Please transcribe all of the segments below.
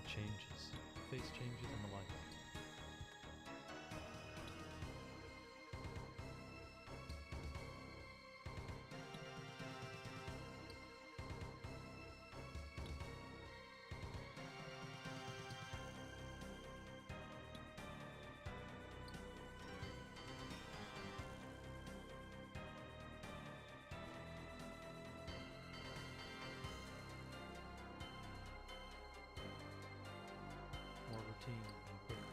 changes, face changes and the like. More routine and quicker.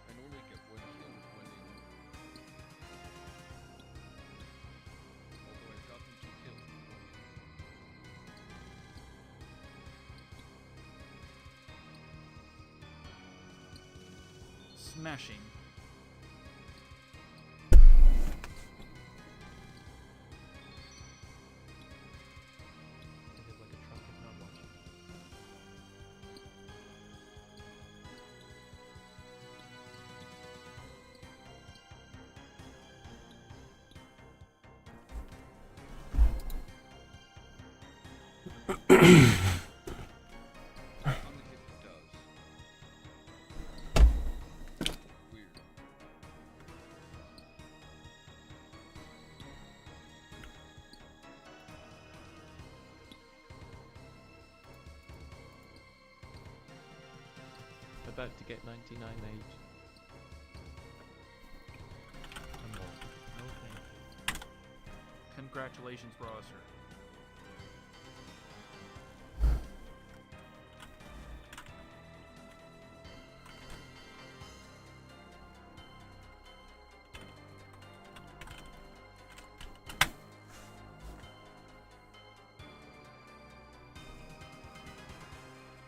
I normally get one kill with one aim. Although I've gotten 2 kills with one aim. Smashing. They hit like a truck if not watching. On the hit it does. Weird. About to get 99 age. And more. No thank you. Congratulations, Browser.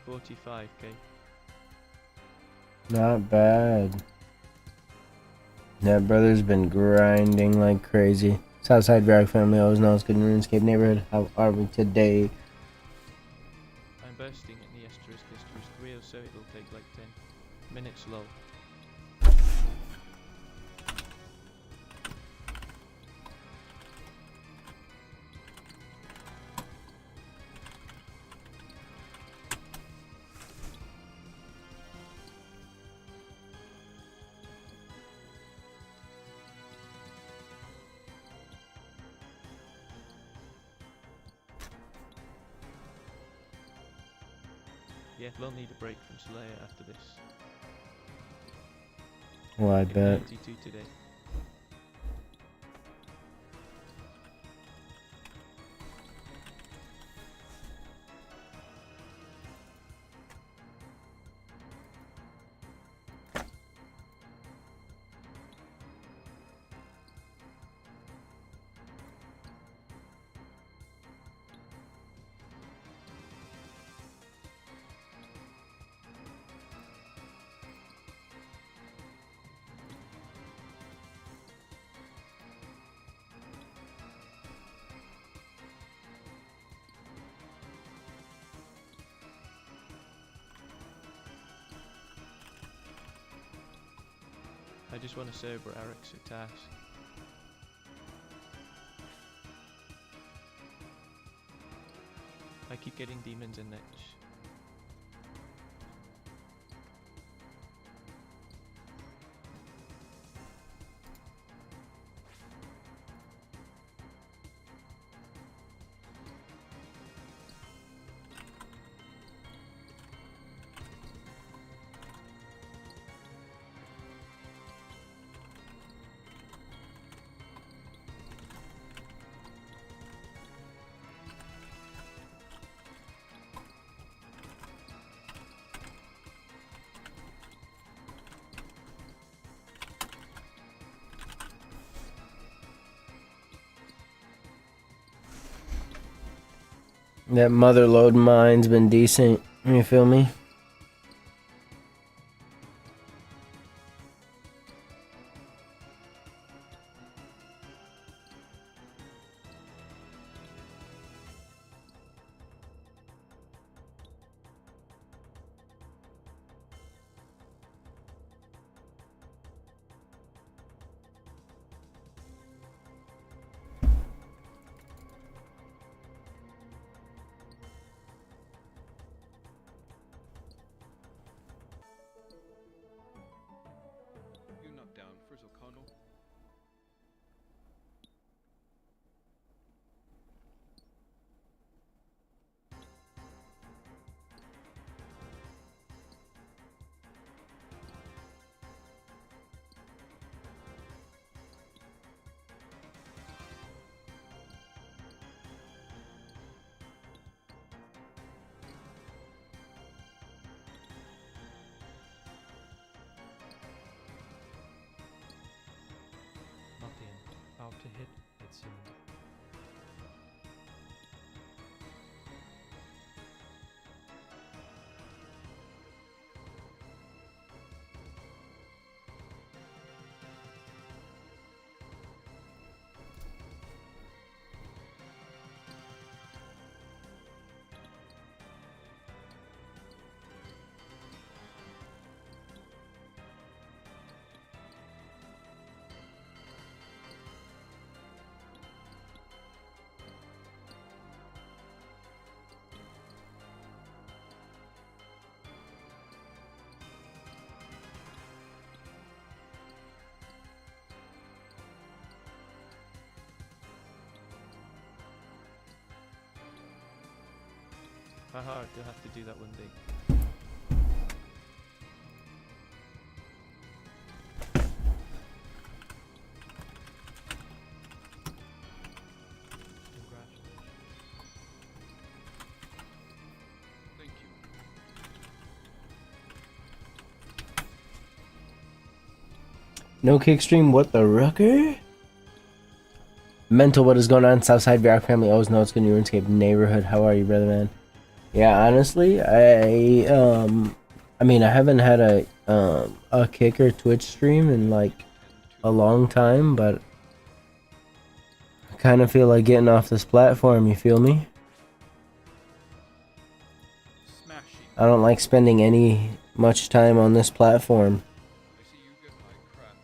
$45K. Not bad. That brother's been grinding like crazy. Southside Varrock family always knows good in Runescape neighborhood. How are we today? I'm bursting in the asterisk real, so it'll take like 10 minutes low. Yeah, we'll need a break from Slayer after this. Well, I Hit bet. 92 today. I just want to sober Eric's a task. I keep getting demons and niche. That mother load mine's been decent. You feel me? to hit it soon. How hard do I have to do that one day? Congratulations. Thank you. No kick stream, what the rucker? Mental, what is going on? Southside Varrock family, always know it's good in Runescape neighborhood. How are you, brother man? Yeah, honestly, I mean, I haven't had a kick or Twitch stream in like a long time, but I kind of feel like getting off this platform, you feel me? Smashing. I don't like spending any much time on this platform. I see you get my crap,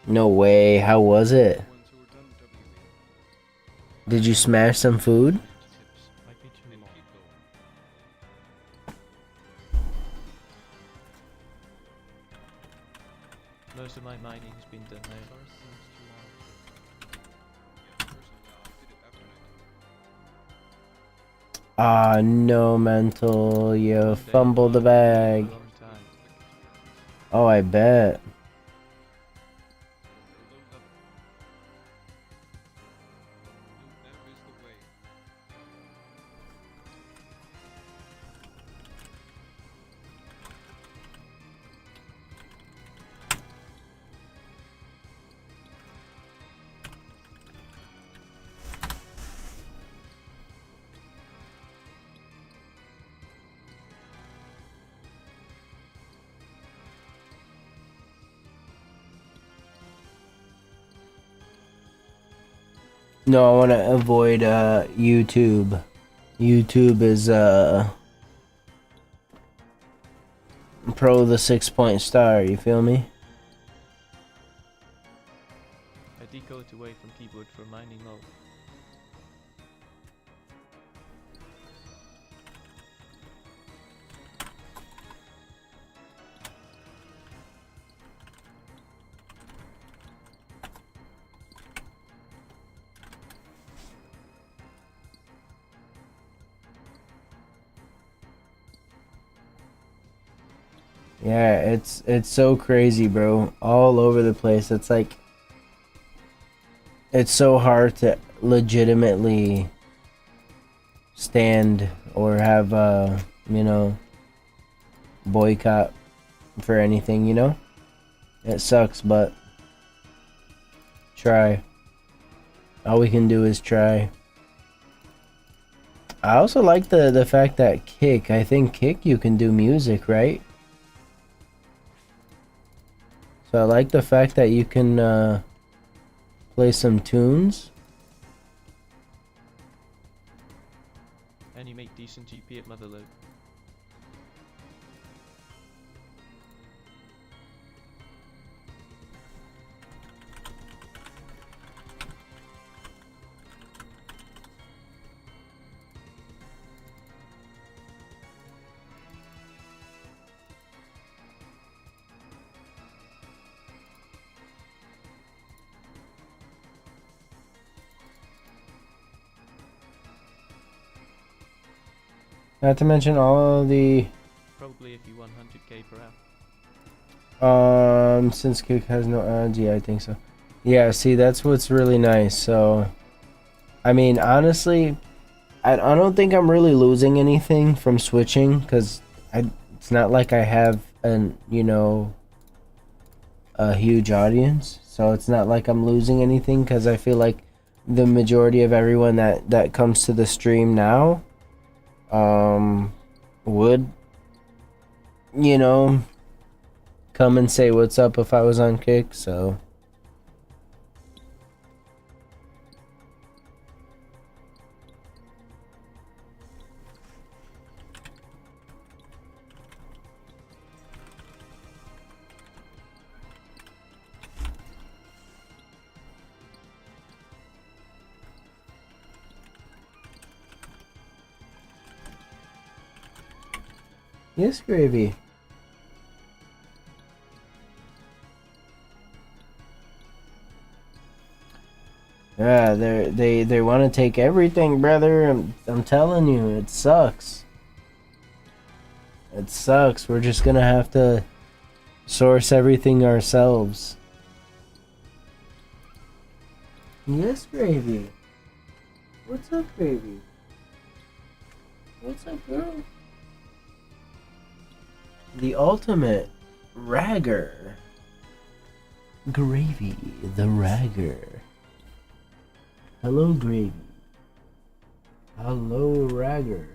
Fletch. No way, how was it? Once we're done WA, Did you smash some food? tips Might be too and long. keep going. Most of my mining's been done now. Star seems too long. Yeah, personally, I did it after night. Ah, no, Mental, you One day, fumbled the for a bag. long time. Oh, I bet. That is the way. No, I want to avoid YouTube. YouTube is pro the 6-point star, you feel me? I decode away from keyboard for mining low. Yeah, it's so crazy, bro. All over the place. It's like it's so hard to legitimately stand or have you know, boycott for anything, you know? It sucks, but try. All we can do is try. I also like the fact that Kick, I think Kick you can do music, right? So I like the fact that you can play some tunes. And you make decent GP at Motherload. Not to mention all the Probably if you won 100k per hour. since Kick has no ads, yeah, I think so. Yeah, see, that's what's really nice. So I mean, honestly, I don't think I'm really losing anything from switching, because it's not like I have an, you know, a huge audience, so it's not like I'm losing anything, because I feel like the majority of everyone that comes to the stream now would, you know, come and say what's up if I was on Kick. So yes, Gravy. Yeah, they want to take everything, brother. I'm telling you, it sucks. It sucks. We're just gonna have to source everything ourselves. Yes, Gravy. What's up, Gravy? What's up, girl? The ultimate ragger. Gravy, the ragger. Hello, Gravy. Hello, ragger.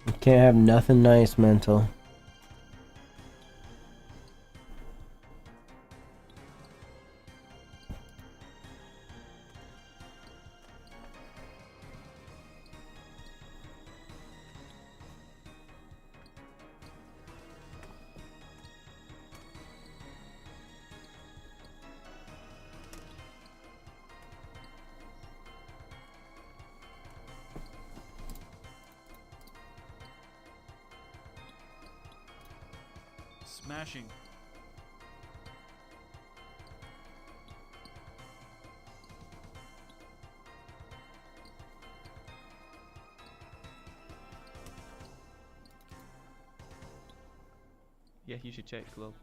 You can't have nothing nice, mental. Smashing. Yeah, you should check Glow.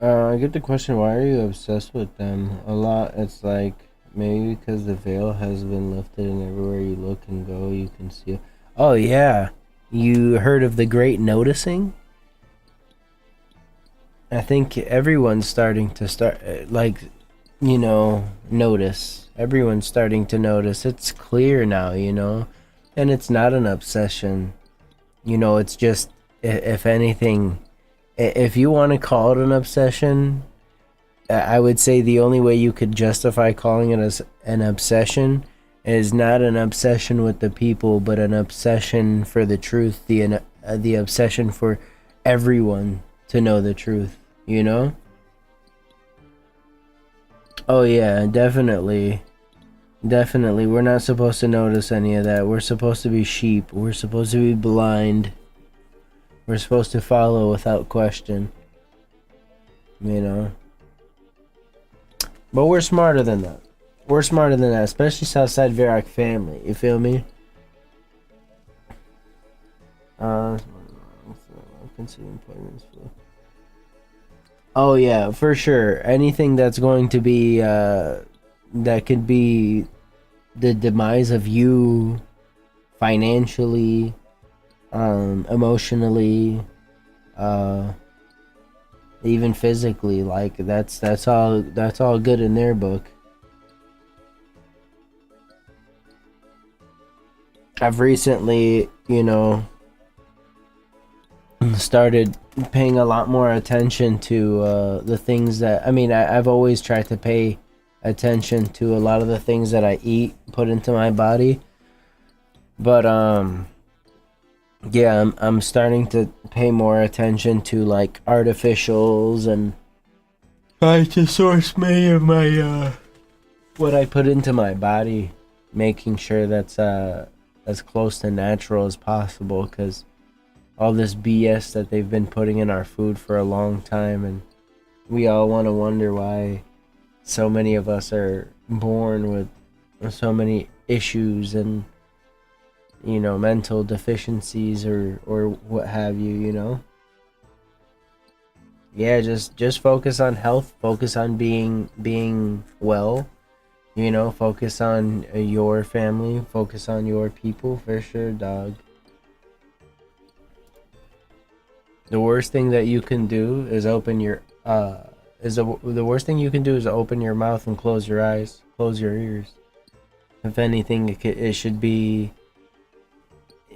I get the question, why are you obsessed with them? A lot, it's like, maybe because the veil has been lifted and everywhere you look and go, you can see. Oh, yeah. You heard of the Great Noticing? I think everyone's starting to notice. Everyone's starting to notice. It's clear now, and it's not an obsession. It's just, if anything, if you want to call it an obsession, I would say the only way you could justify calling it as an obsession is not an obsession with the people, but an obsession for the truth, the obsession for everyone to know the truth, Oh yeah, definitely. Definitely. We're not supposed to notice any of that. We're supposed to be sheep. We're supposed to be blind. We're supposed to follow without question. But we're smarter than that. We're smarter than that, especially SouthSide Varrock family. You feel me? Oh yeah, for sure. Anything that's going to be that could be the demise of you financially, emotionally, even physically, like that's all good in their book. I've recently, started paying a lot more attention to the things that I've always tried to pay attention to a lot of the things that I eat, put into my body, but yeah, I'm starting to pay more attention to like artificials and try to source many of my what I put into my body, making sure that's as close to natural as possible, because all this BS that they've been putting in our food for a long time, and we all want to wonder why so many of us are born with so many issues and mental deficiencies or what have you. yeah, just focus on health, focus on being well, you know, focus on your family, focus on your people for sure, dog. The worst thing that you can do is open your the worst thing you can do is open your mouth and close your eyes, close your ears. If anything, it should be,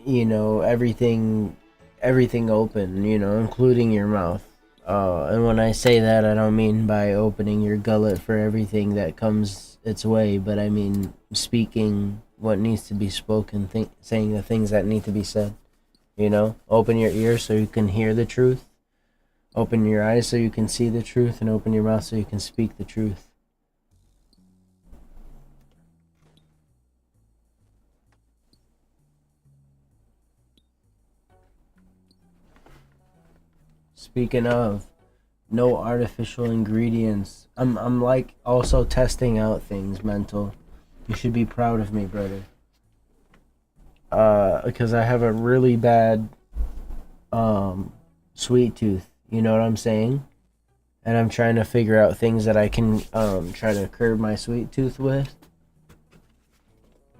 you know, everything open, you know, including your mouth. And when I say that, I don't mean by opening your gullet for everything that comes its way, but I mean speaking what needs to be spoken, saying the things that need to be said. You know, open your ears so you can hear the truth. Open your eyes so you can see the truth, and open your mouth so you can speak the truth. Speaking of, no artificial ingredients. I'm like also testing out things, mental. You should be proud of me, brother. Because I have a really bad sweet tooth. You know what I'm saying? And I'm trying to figure out things that I can try to curb my sweet tooth with.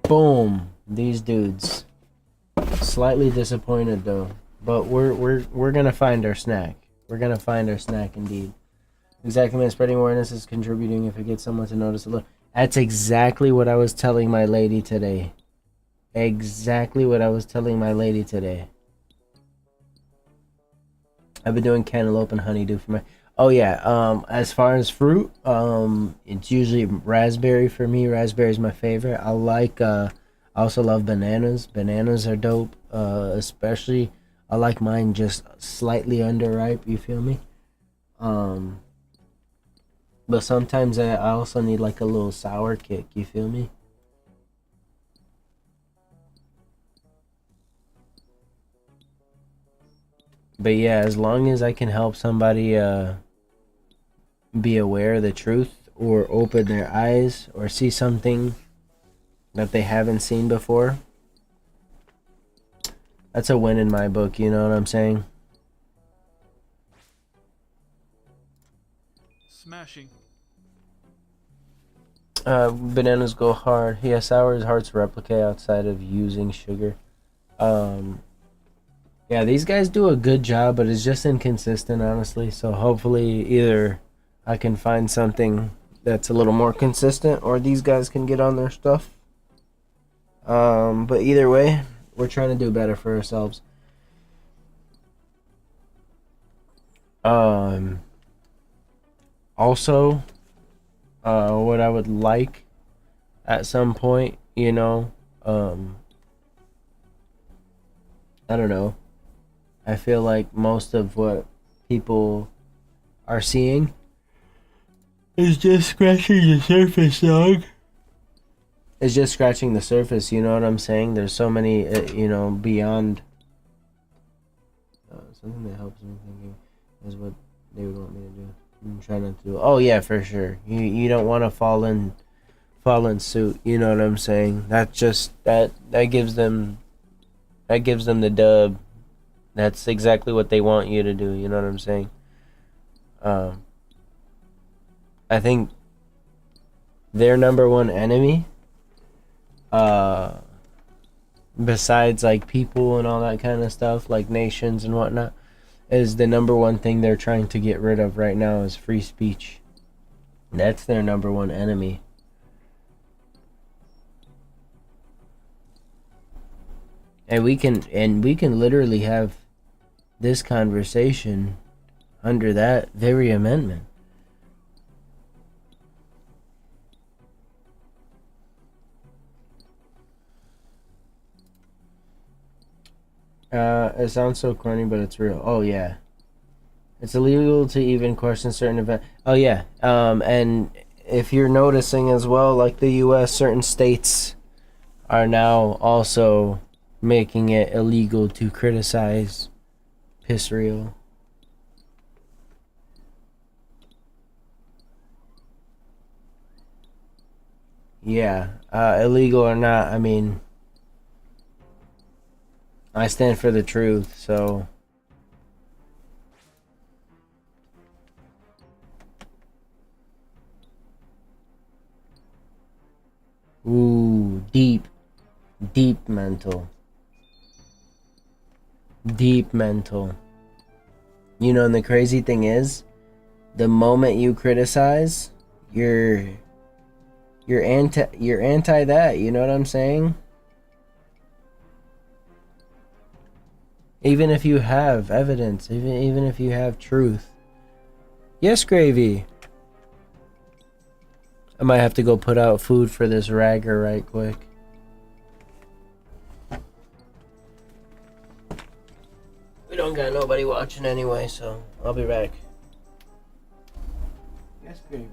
Boom, these dudes. Slightly disappointed though, but we're gonna find our snack. We're gonna find our snack indeed. Exactly, man. Spreading awareness is contributing if it gets someone to notice a little. That's exactly what I was telling my lady today. Exactly what I was telling my lady today. I've been doing cantaloupe and honeydew for my. Oh yeah. As far as fruit, it's usually raspberry for me. Raspberry's my favorite. I also love bananas. Bananas are dope. Especially, I like mine just slightly underripe. You feel me? But sometimes I also need like a little sour kick. You feel me? But yeah, as long as I can help somebody be aware of the truth or open their eyes or see something that they haven't seen before, that's a win in my book, you know what I'm saying? Smashing. Bananas go hard. Yeah, sour is hard to replicate outside of using sugar. Yeah, these guys do a good job, but it's just inconsistent, honestly. So hopefully either I can find something that's a little more consistent or these guys can get on their stuff. But either way, we're trying to do better for ourselves. Also, what I would like at some point, you know, I don't know. I feel like most of what people are seeing is just scratching the surface, dog. It's just scratching the surface, you know what I'm saying? There's so many, you know, beyond. Something that helps me thinking is what they would want me to do. I'm trying not to do. Oh yeah, for sure. You don't want to fall in suit. You know what I'm saying? That just that gives them the dub. That's exactly what they want you to do. You know what I'm saying? I think their number one enemy, besides like people and all that kind of stuff, like nations and whatnot, is the number one thing they're trying to get rid of right now is free speech. That's their number one enemy. And we can literally have this conversation under that very amendment. It sounds so corny, but it's real. Oh yeah, it's illegal to even question certain events. Oh yeah, and if you're noticing as well, like the U.S., certain states are now also making it illegal to criticize Israel. Yeah, illegal or not, I mean, I stand for the truth, so Ooh, deep. Deep mental. Deep mental. You know, and the crazy thing is, the moment you criticize, you're anti that, you know what I'm saying? Even if you have evidence, even if you have truth. Yes, Gravy. I might have to go put out food for this ragger right quick. We don't got nobody watching anyway, so I'll be back. Yes, Gravy.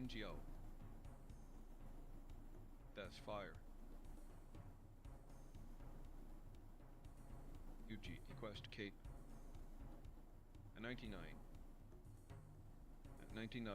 NGO. That's fire. UG, Equest, Kate. At 99. At 99.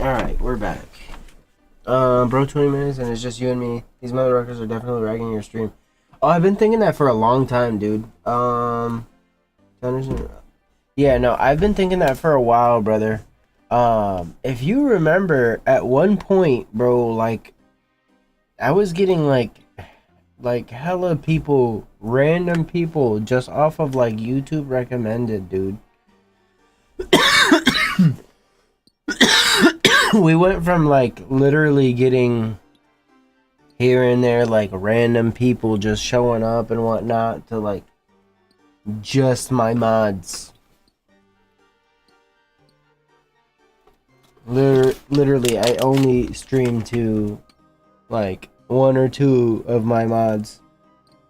Alright, we're back. Bro, 20 minutes and it's just you and me. These motherfuckers are definitely ragging your stream. Oh, I've been thinking that for a long time, dude. Yeah, no, I've been thinking that for a while, brother. If you remember, at one point, bro, like, I was getting, like hella people, random people, just off of, like, YouTube recommended, dude. We went from, like, literally getting here and there, like, random people just showing up and whatnot to, like, just my mods. Literally, I only stream to, like, one or two of my mods.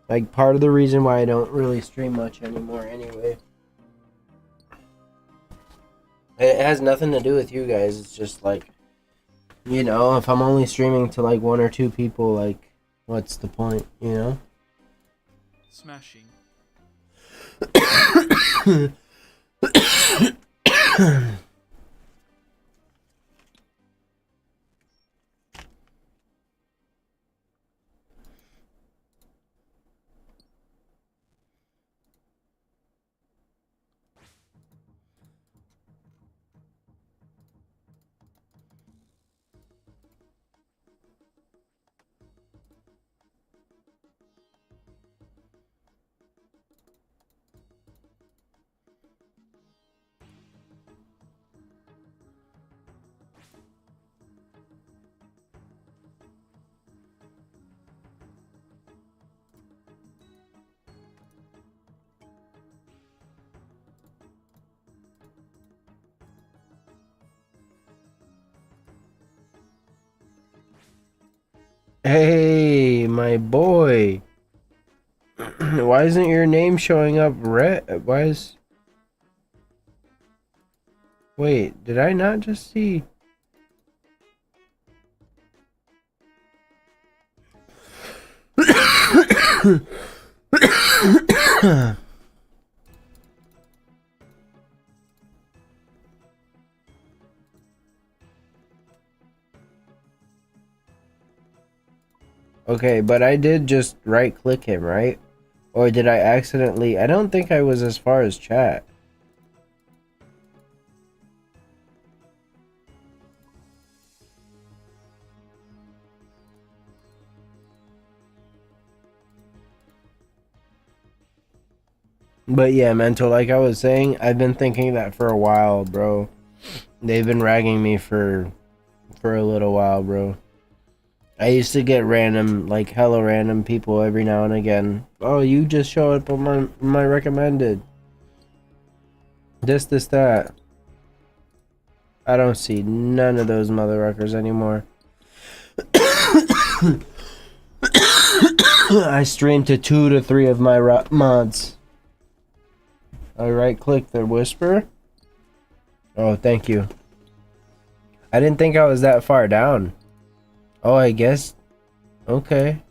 Like, part of the reason why I don't really stream much anymore anyway. It has nothing to do with you guys. It's just, like, you know, if I'm only streaming to, like, one or two people, like, what's the point, you know? Smashing. Hey, my boy. Why isn't your name showing up red? Why is... Wait, did I not just see... Okay, but I did just right click him, right? Or did I accidentally... I don't think I was as far as chat. But yeah, Mental, like I was saying, I've been thinking that for a while, bro. They've been ragging me for for a little while, bro. I used to get random, like hella random people every now and again. Oh, you just show up on my recommended. This, that. I don't see none of those motherfuckers anymore. I stream to 2 to 3 of my mods. I right click the whisper. Oh, thank you. I didn't think I was that far down. Oh, I guess. Okay.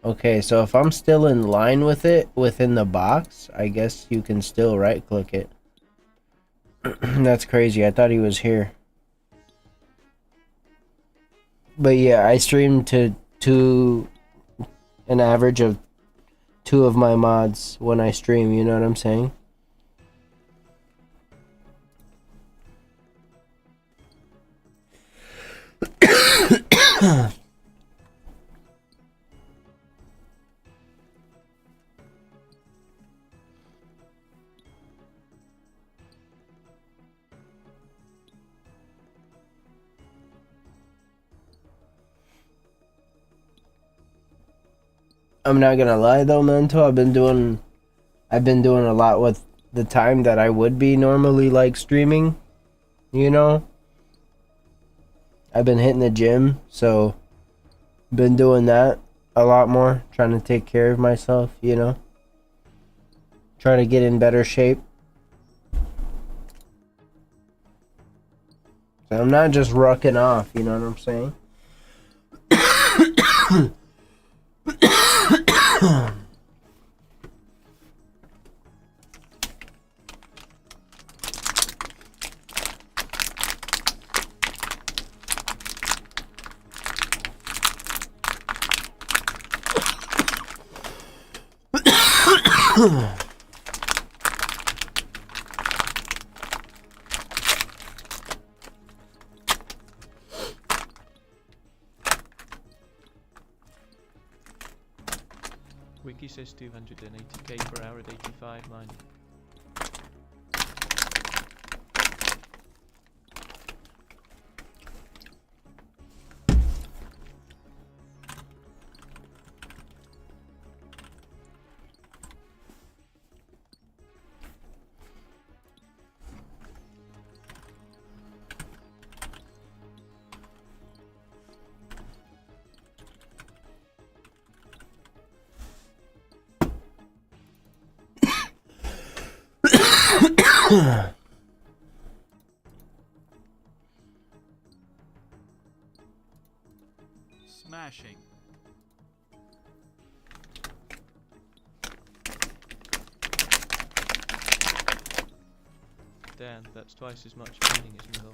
Okay, so if I'm still in line with it within the box, I guess you can still right click it. That's crazy. I thought he was here. But yeah, I streamed to an average of 2 of my mods when I stream, you know what I'm saying? I'm not gonna lie though, Mento, I've been doing a lot with the time that I would be normally like streaming, you know? I've been hitting the gym, so been doing that a lot more, trying to take care of myself, you know? Trying to get in better shape. So I'm not just rucking off, you know what I'm saying? Wiki says 280k per hour at 85 mining. Smashing. Damn, that's twice as much mining as Mill.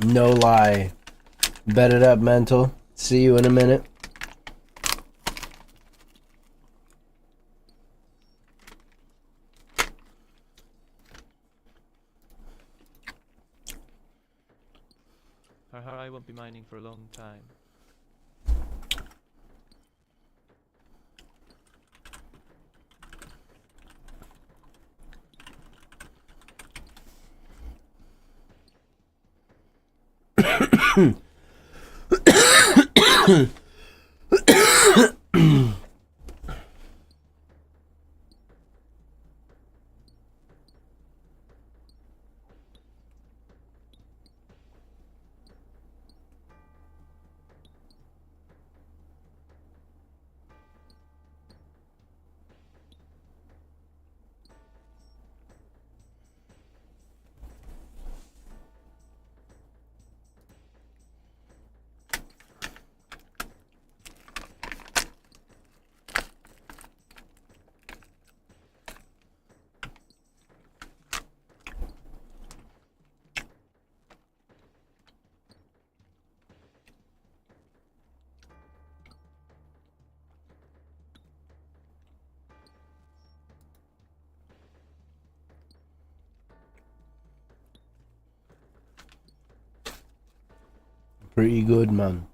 No lie. Bet it up, Mental. See you in a minute. I won't be mining for a long time. pretty good, man.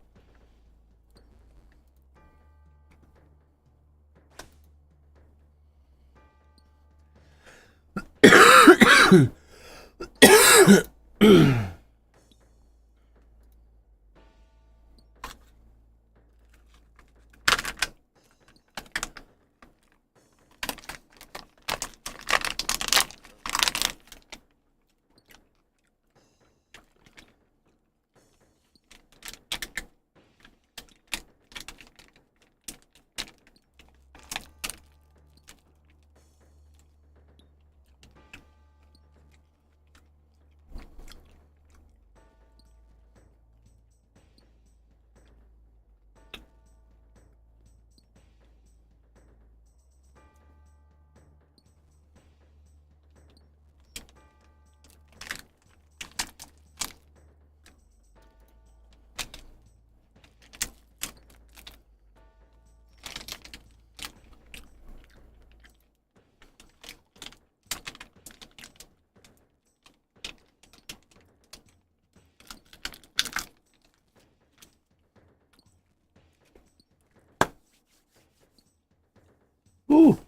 Ooh.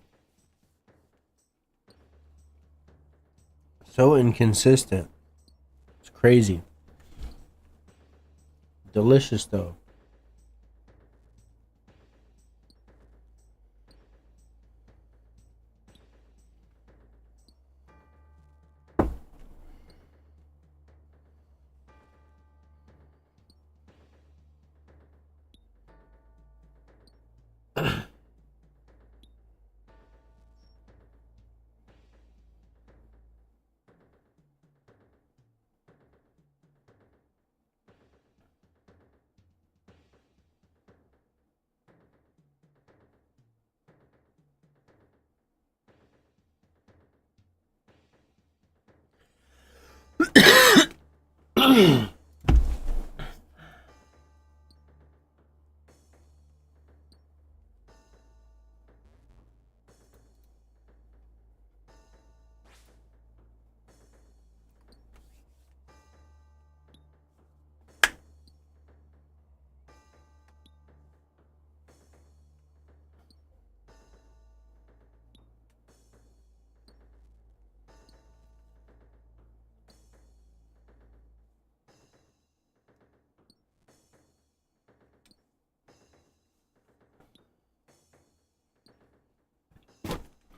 So inconsistent. It's crazy. Delicious though.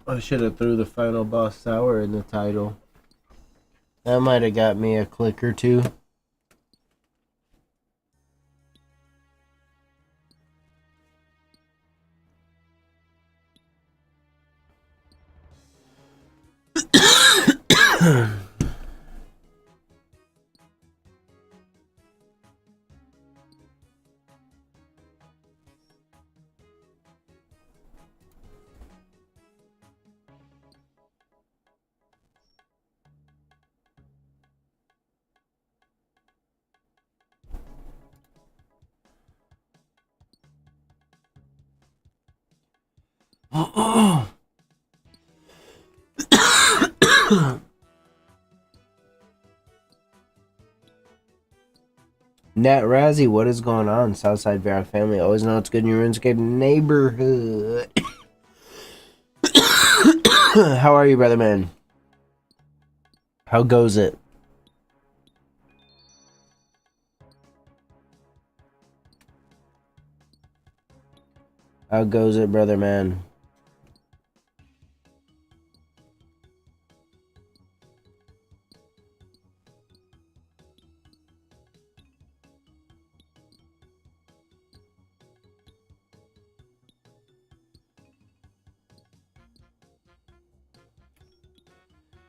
I should have threw the final boss sour in the title. That might have got me a click or two. Nat Razzie, what is going on? Southside Varrock family. Always know it's good in your Runescape neighborhood. How are you, brother man? How goes it? How goes it, brother man?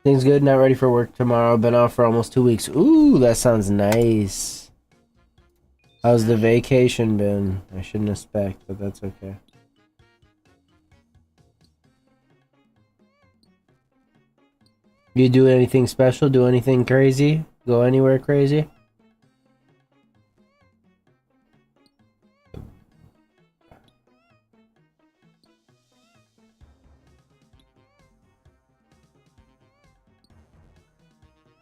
Things good, not ready for work tomorrow. Been off for almost 2 weeks. Ooh, that sounds nice. How's the vacation been? I shouldn't expect, but that's okay. You do anything special? Do anything crazy? Go anywhere crazy?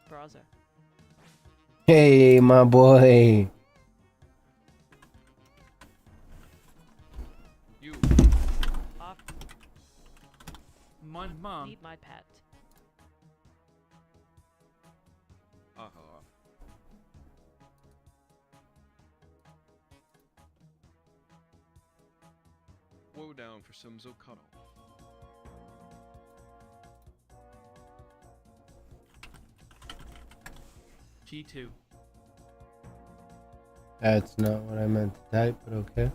Browser. Hey, my boy. Mom. Meet my pet. Aha. Woe down for some Zocano. G2. That's not what I meant to type, but okay.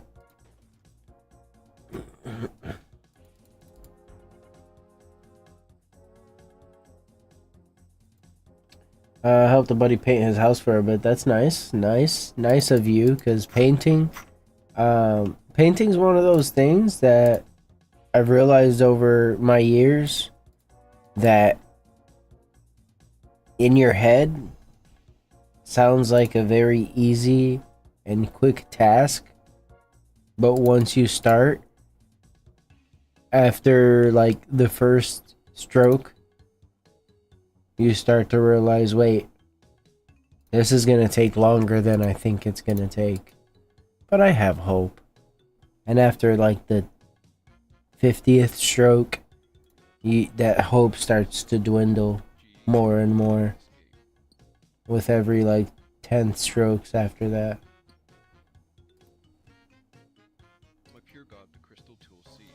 Helped a buddy paint his house for a bit. That's nice. Nice of you, because painting's one of those things that I've realized over my years that in your head sounds like a very easy and quick task, but once you start, after like the first stroke, you start to realize, wait, this is gonna take longer than I think it's gonna take, but I have hope. And after like the 50th stroke, that hope starts to dwindle more and more with every like 10th strokes after that. My pure god, the crystal tool seed,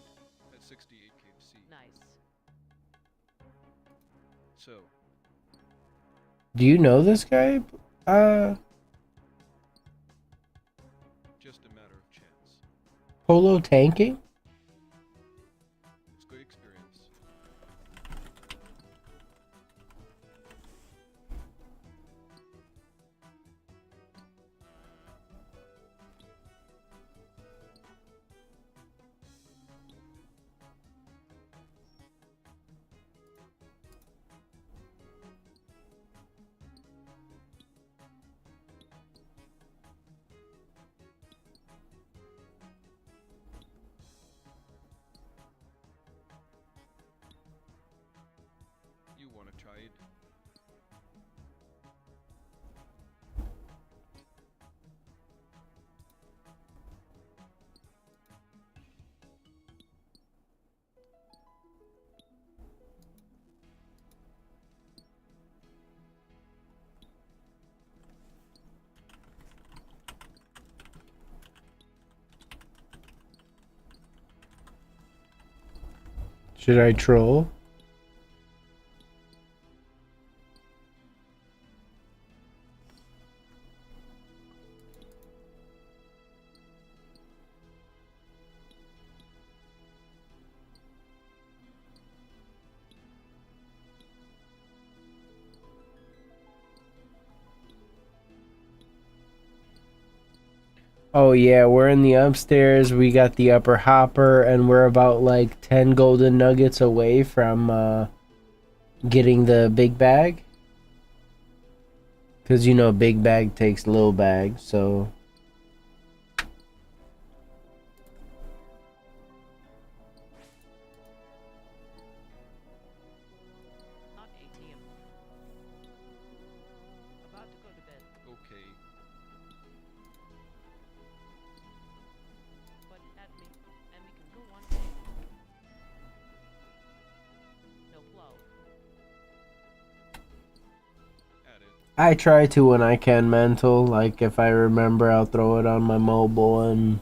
at 68k to seed. Nice. So, Do you know this guy? just a matter of chance. Polo tanking? It's good experience. You wanna try it? Should I troll? Oh yeah, we're in the upstairs. We got the upper hopper, and we're about like 10 golden nuggets away from getting the big bag. Because you know, big bag takes little bag, so. Not ATM. About to go to bed, Okay. but at me, and we can go one day. No flow. At it. I try to when I can mental. Like if I remember, I'll throw it on my mobile and,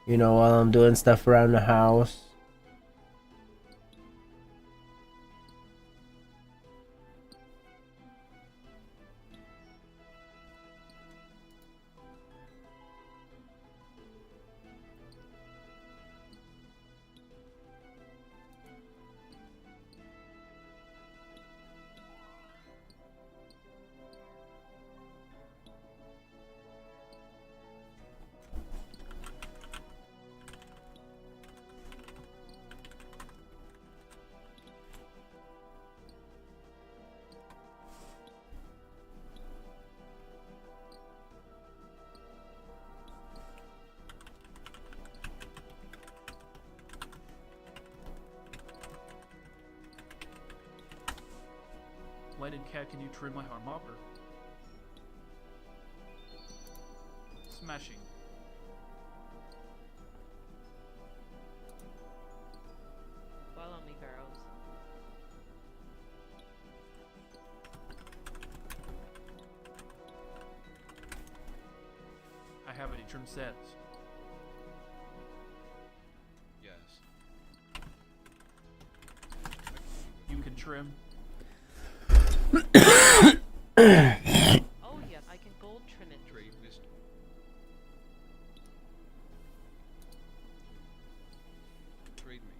you know, while I'm doing stuff around the house. Lighted cat, can you trim my harmopper? Smashing. Well, only Varrows. you trim sets? Yes. You can trim. Oh yeah, I can gold trim it. Trade this. Trade me.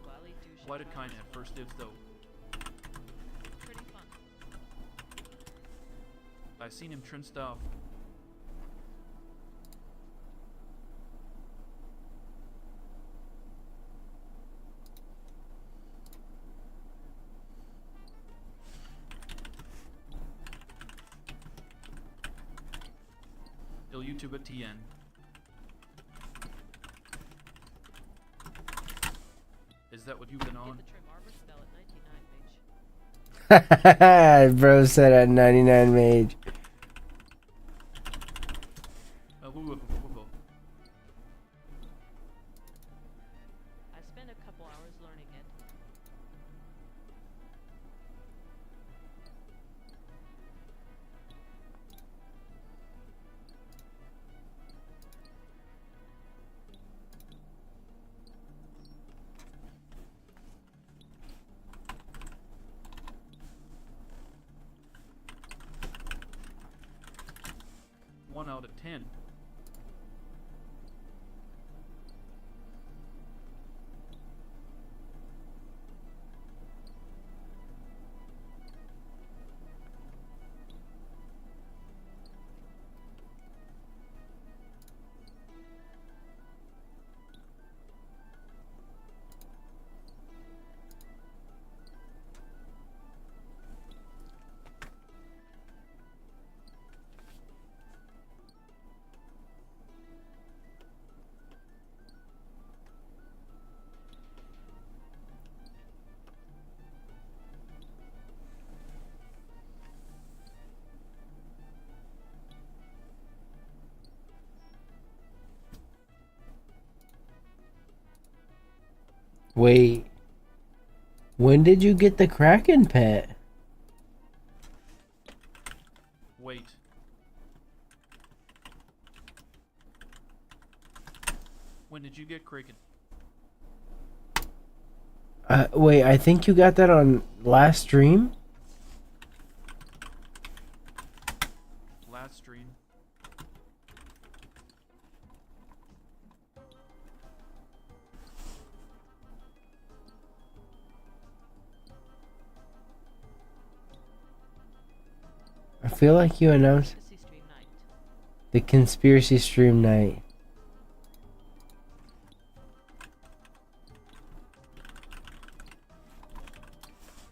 Wally douche. Why did Kine have first dibs though? Pretty fun. I seen him trim stuff. He'll YouTube at TN. Is that what you've been Get on? the trim armor spell at 99 mage. Bro said at 99 mage. I spent a couple hours learning it. One out of 10. Wait. When did you get the Kraken pet? Wait. When did you get Kraken? Wait, I think you got that on last stream? Last stream. I feel like you announced Conspiracy stream night. the conspiracy stream night.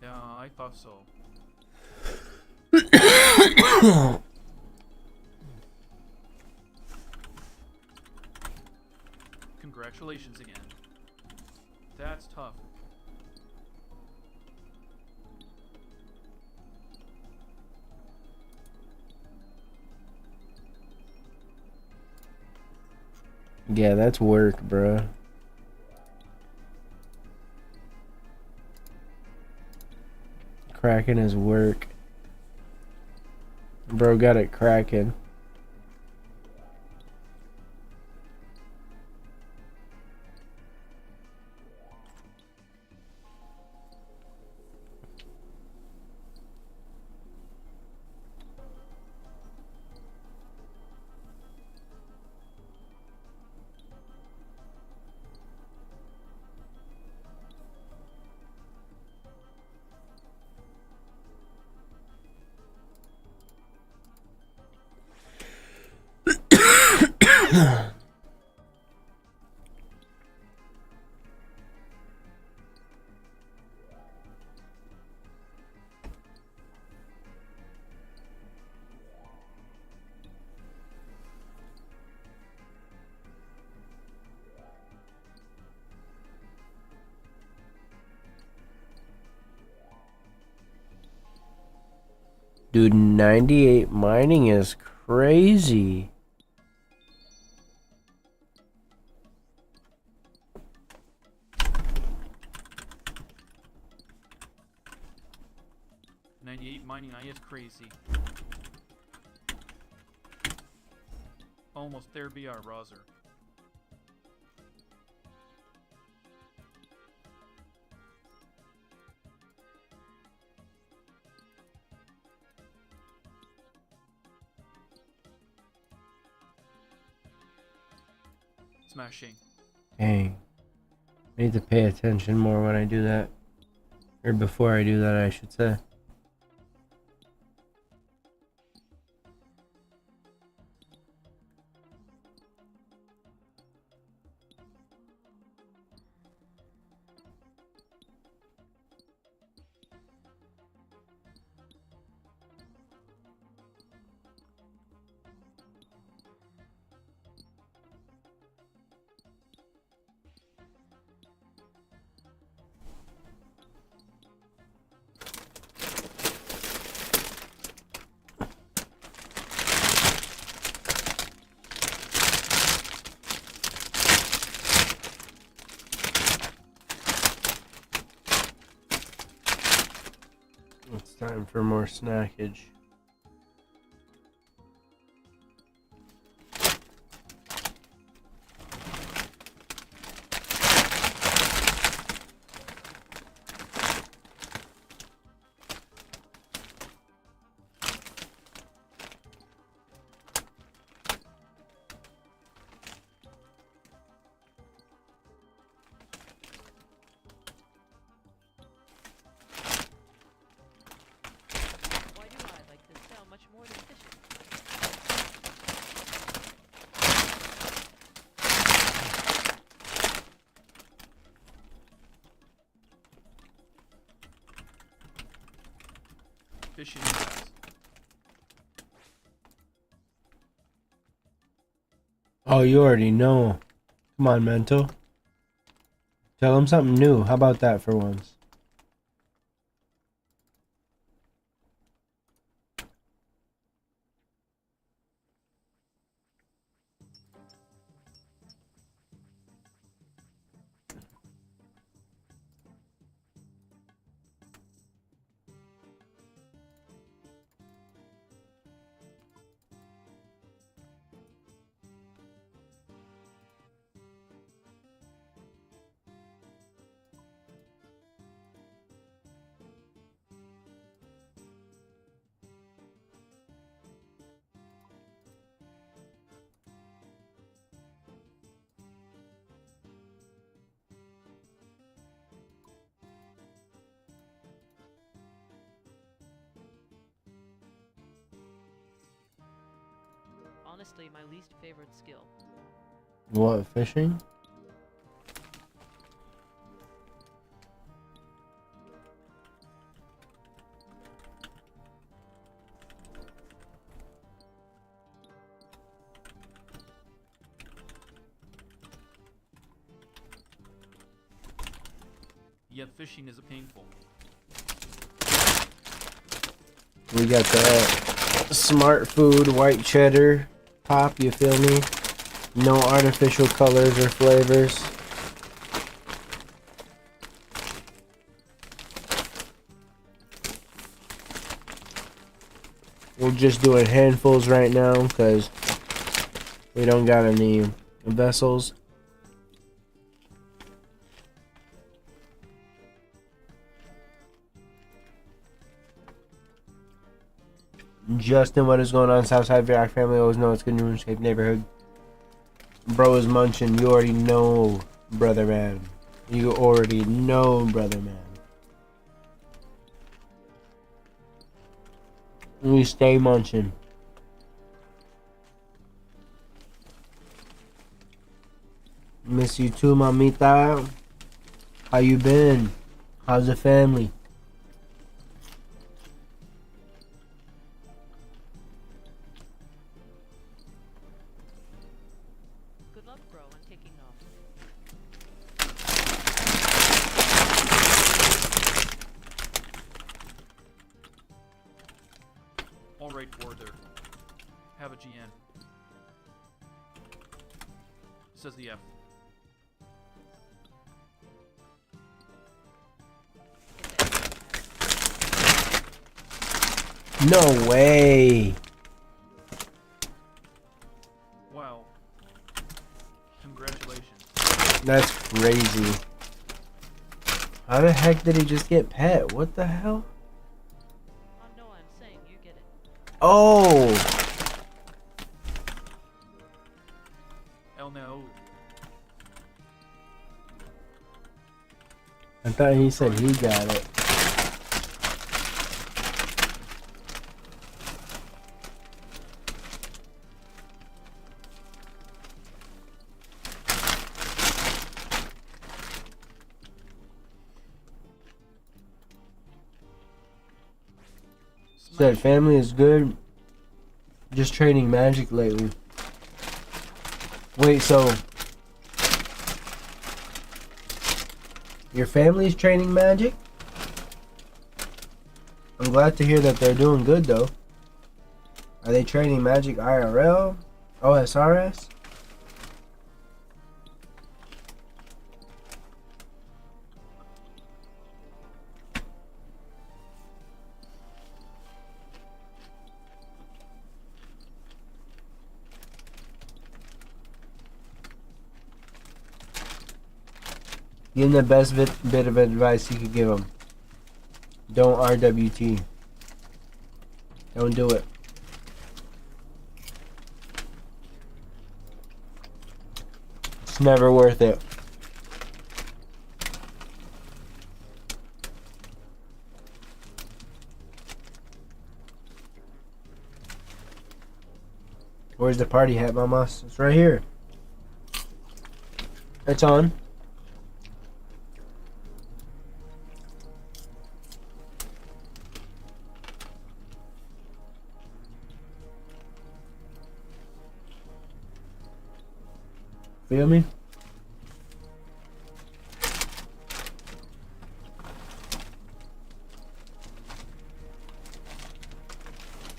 Yeah, I thought so. Congratulations again. That's tough. Yeah, that's work, bro. Cracking is work. Bro got it cracking. Dude, 98 mining is crazy. 98 mining I is crazy. Almost there be our Roser. Smashing. Dang. I need to pay attention more when I do that. Or before I do that, I should say. It's time for more snackage. Why do I like this sound much more than fishing? Fishing guys. Oh, you already know. Come on, Mental. Tell him something new. How about that for once? Honestly, my least favorite skill. What, fishing? Yet fishing is a painful. We got the smart food white cheddar pop, you feel me? No artificial colors or flavors. We're just doing handfuls right now because we don't got any vessels. Justin, what is going on? Southside Varrock family, always know it's good Runescape neighborhood. Bro is munching. You already know, brother man. You already know, brother man. We stay munching. Miss you too, mamita. How you been? How's the family? Good luck, bro, on taking off. Alright, Warder. Have a GN. Says the F. Hit that. No way. Wow. Congratulations. That's crazy. How the heck did he just get pet? What the hell? Oh no, I'm saying you get it. Oh! Oh no. I thought he said he got it. Said family is good. Just training magic lately. Wait, so your family's training magic? I'm glad to hear that they're doing good though. Are they training magic IRL? OSRS? Give him the best bit of advice you could give him. Don't RWT. Don't do it. It's never worth it. Where's the party hat, mamas? It's right here. It's on. Feel me?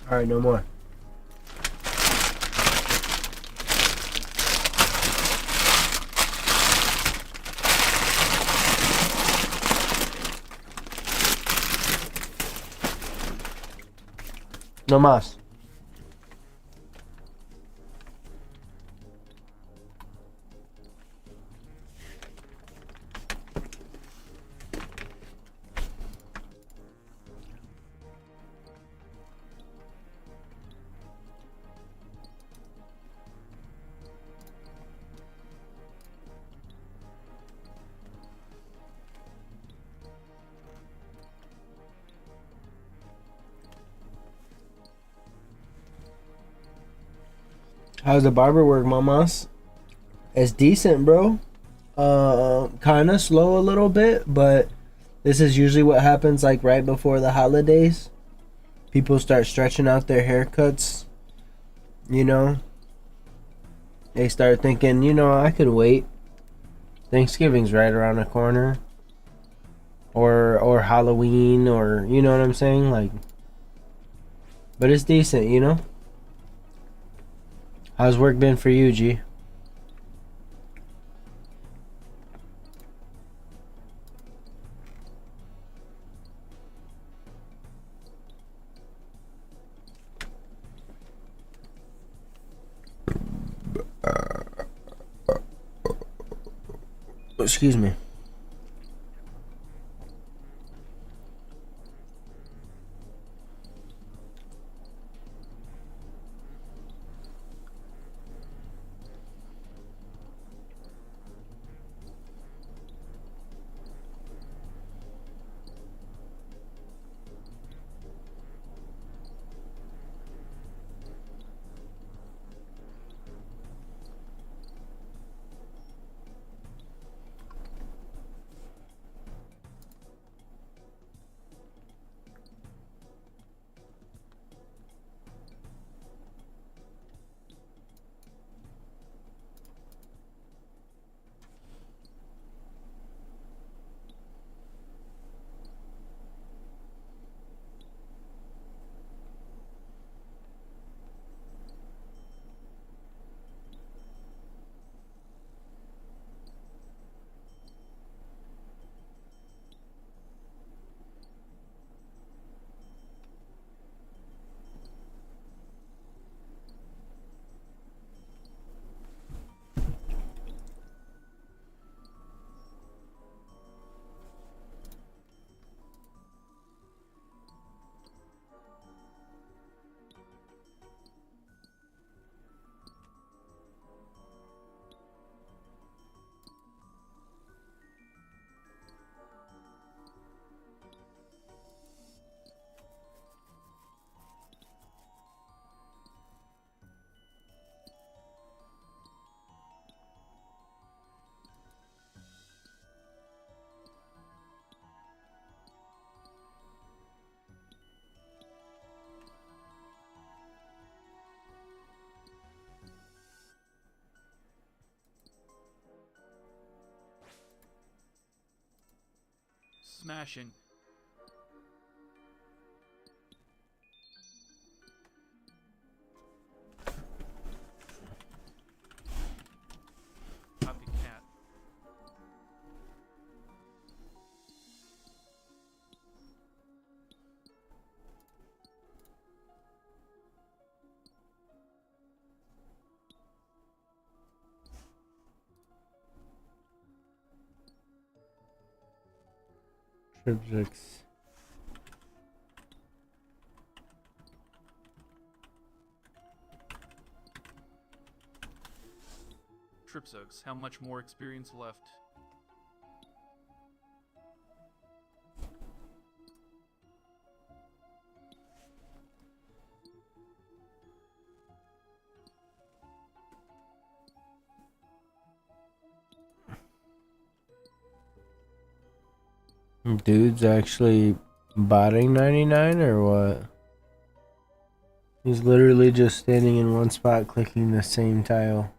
Alright, no more. No más. How's the barber work, mamas? It's decent, bro. Kind of slow a little bit, but this is usually what happens like right before the holidays. People start stretching out their haircuts, you know. They start thinking, you know, I could wait. Thanksgiving's right around the corner. Or Halloween, or you know what I'm saying? Like, but it's decent, you know. How's work been for you, G? Excuse me. Smashing. Copycat. Triptychs. Tripsoaks. How much more experience left? Dude's actually botting 99 or what? He's literally just standing in one spot clicking the same tile.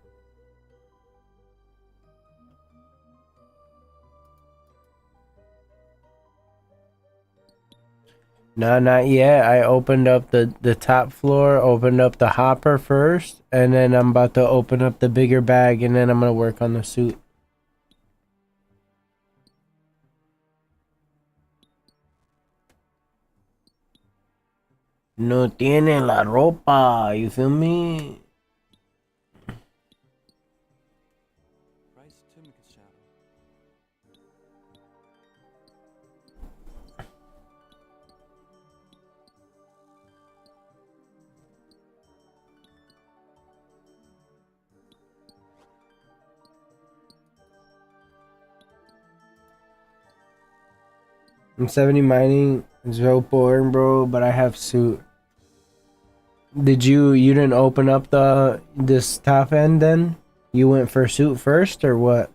No, not yet. I opened up the top floor, opened up the hopper first, and then I'm about to open up the bigger bag, and then I'm going to work on the suit. No tiene la ropa, you feel me? I'm 70 mining. It's so boring, bro, but I have suit. Did you didn't open up this top end then? You went for suit first or what?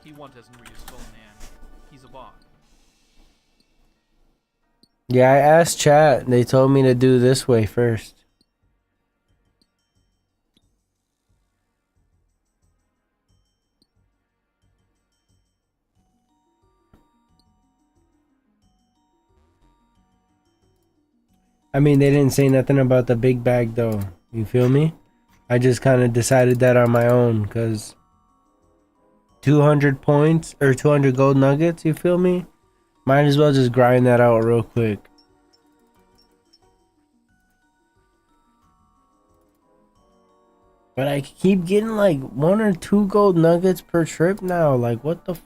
He hasn't read his phone, man. He's a bot. Yeah, I asked chat. They told me to do this way first. I mean, they didn't say nothing about the big bag though. You feel me? I just kind of decided that on my own because 200 points or 200 gold nuggets, you feel me? Might as well just grind that out real quick. But I keep getting like 1 or 2 gold nuggets per trip now. Like, what the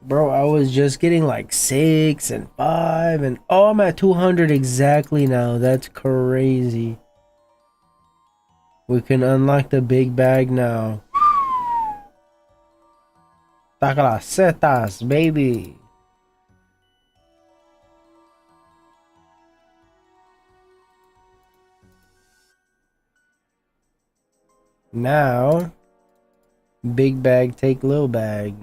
bro, I was just getting like 6 and 5 and oh, I'm at 200 exactly now. That's crazy. We can unlock the big bag now. Taca las setas, baby. Now, big bag take little bag.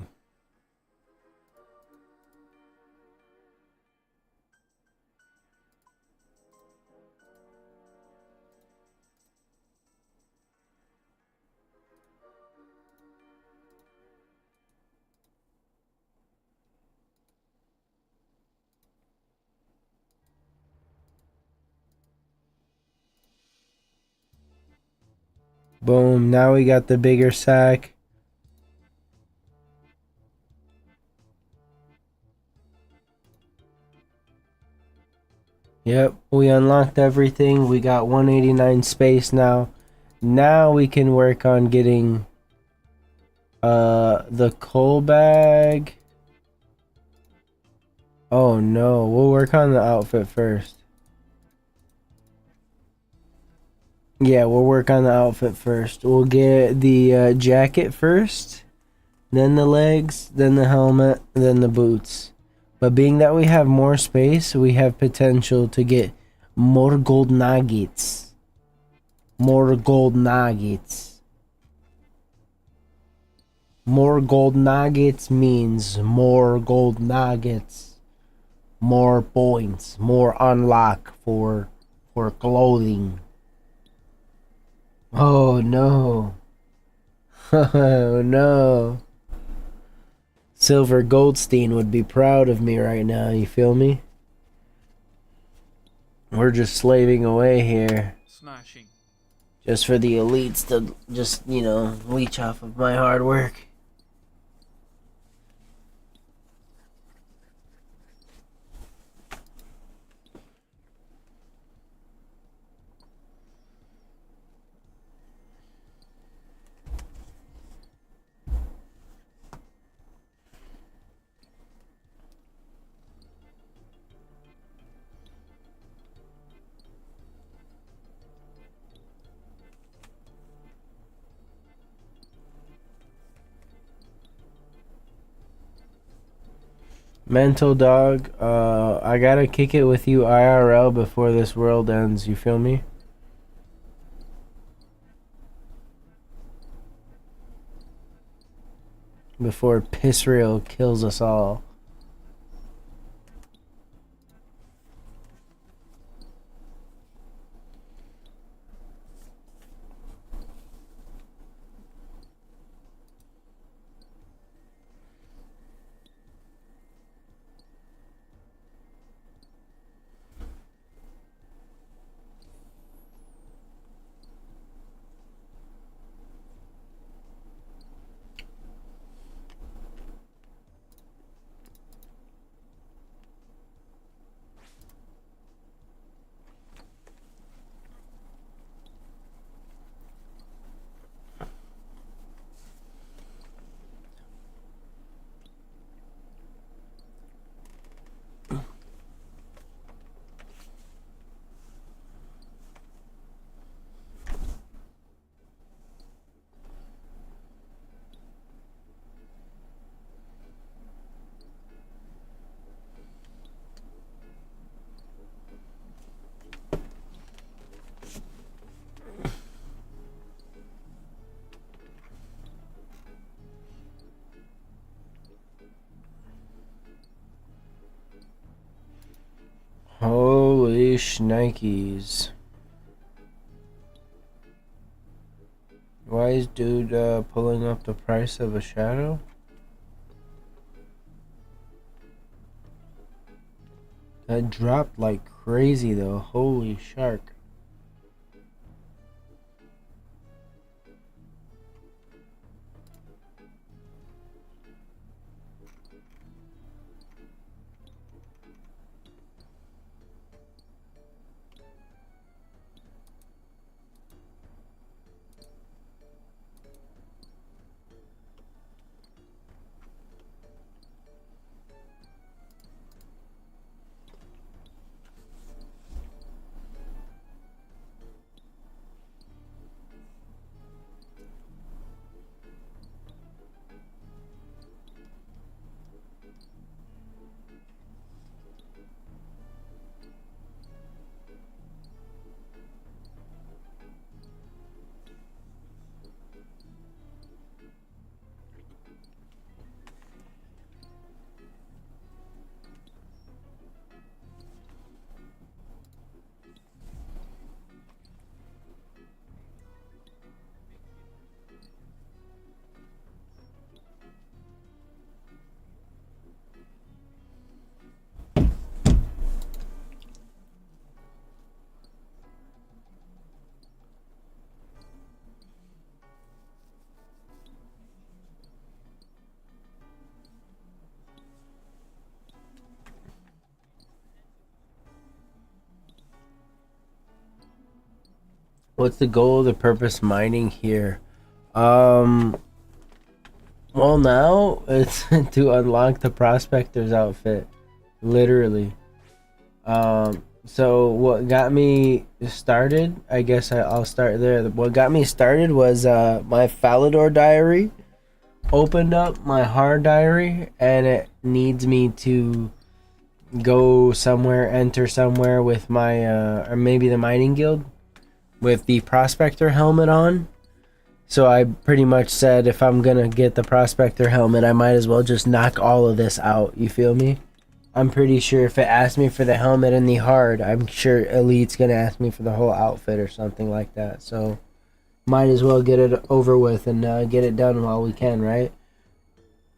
Boom, now we got the bigger sack. Yep, we unlocked everything. We got 189 space now. Now we can work on getting the coal bag. Oh no, we'll work on the outfit first. Yeah, we'll work on the outfit first. We'll get the jacket first, then the legs, then the helmet, then the boots. But being that we have more space, we have potential to get more gold nuggets. More gold nuggets. More gold nuggets means more gold nuggets. More points. More unlock for clothing. Oh no. Oh no. Silver Goldstein would be proud of me right now, you feel me? We're just slaving away here. Smashing. Just for the elites to just, you know, leech off of my hard work. Mental dog, I gotta kick it with you IRL before this world ends, you feel me? Before Pissreal kills us all. Holy shnikes. Why is dude pulling up the price of a shadow? That dropped like crazy though. Holy shark. What's the goal of the purpose mining here? Well now it's to unlock the prospector's outfit. Literally. So what got me started, I guess I'll start there. What got me started was my Falador diary opened up my hard diary and it needs me to go somewhere, enter somewhere with my or maybe the mining guild with the prospector helmet on. So I pretty much said if I'm gonna get the prospector helmet, I might as well just knock all of this out, you feel me? I'm pretty sure if it asked me for the helmet and the hard, I'm sure Elite's gonna ask me for the whole outfit or something like that. So might as well get it over with and get it done while we can, right?